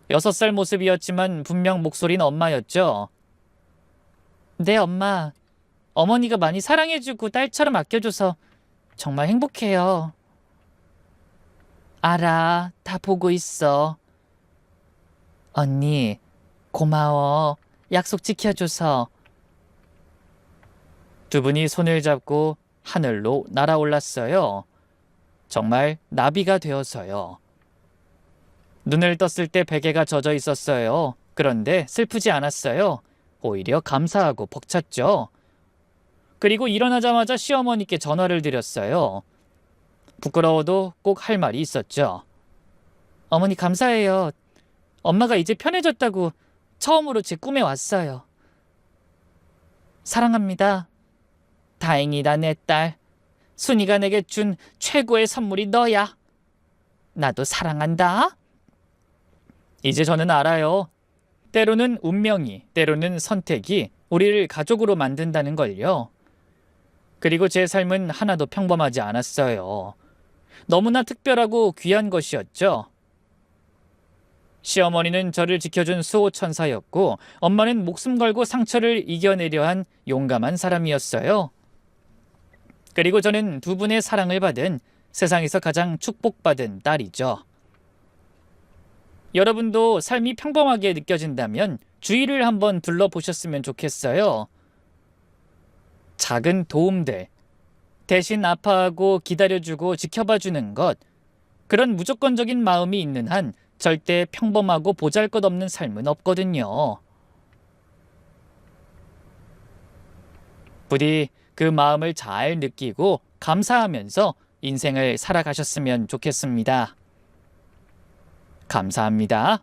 6살 모습이었지만 분명 목소리는 엄마였죠. 네, 엄마. 어머니가 많이 사랑해주고 딸처럼 아껴줘서 정말 행복해요. 알아, 다 보고 있어. 언니, 고마워. 약속 지켜줘서. 두 분이 손을 잡고 하늘로 날아올랐어요. 정말 나비가 되어서요. 눈을 떴을 때 베개가 젖어 있었어요. 그런데 슬프지 않았어요. 오히려 감사하고 벅찼죠. 그리고 일어나자마자 시어머니께 전화를 드렸어요. 부끄러워도 꼭 할 말이 있었죠. 어머니 감사해요. 엄마가 이제 편해졌다고 처음으로 제 꿈에 왔어요. 사랑합니다. 다행이다, 내 딸. 순이가 내게 준 최고의 선물이 너야. 나도 사랑한다. 이제 저는 알아요. 때로는 운명이, 때로는 선택이 우리를 가족으로 만든다는 걸요. 그리고 제 삶은 하나도 평범하지 않았어요. 너무나 특별하고 귀한 것이었죠. 시어머니는 저를 지켜준 수호천사였고 엄마는 목숨 걸고 상처를 이겨내려 한 용감한 사람이었어요. 그리고 저는 두 분의 사랑을 받은 세상에서 가장 축복받은 딸이죠. 여러분도 삶이 평범하게 느껴진다면 주위를 한번 둘러보셨으면 좋겠어요. 작은 도움들, 대신 아파하고 기다려주고 지켜봐주는 것, 그런 무조건적인 마음이 있는 한 절대 평범하고 보잘것없는 삶은 없거든요. 부디 그 마음을 잘 느끼고 감사하면서 인생을 살아가셨으면 좋겠습니다. 감사합니다.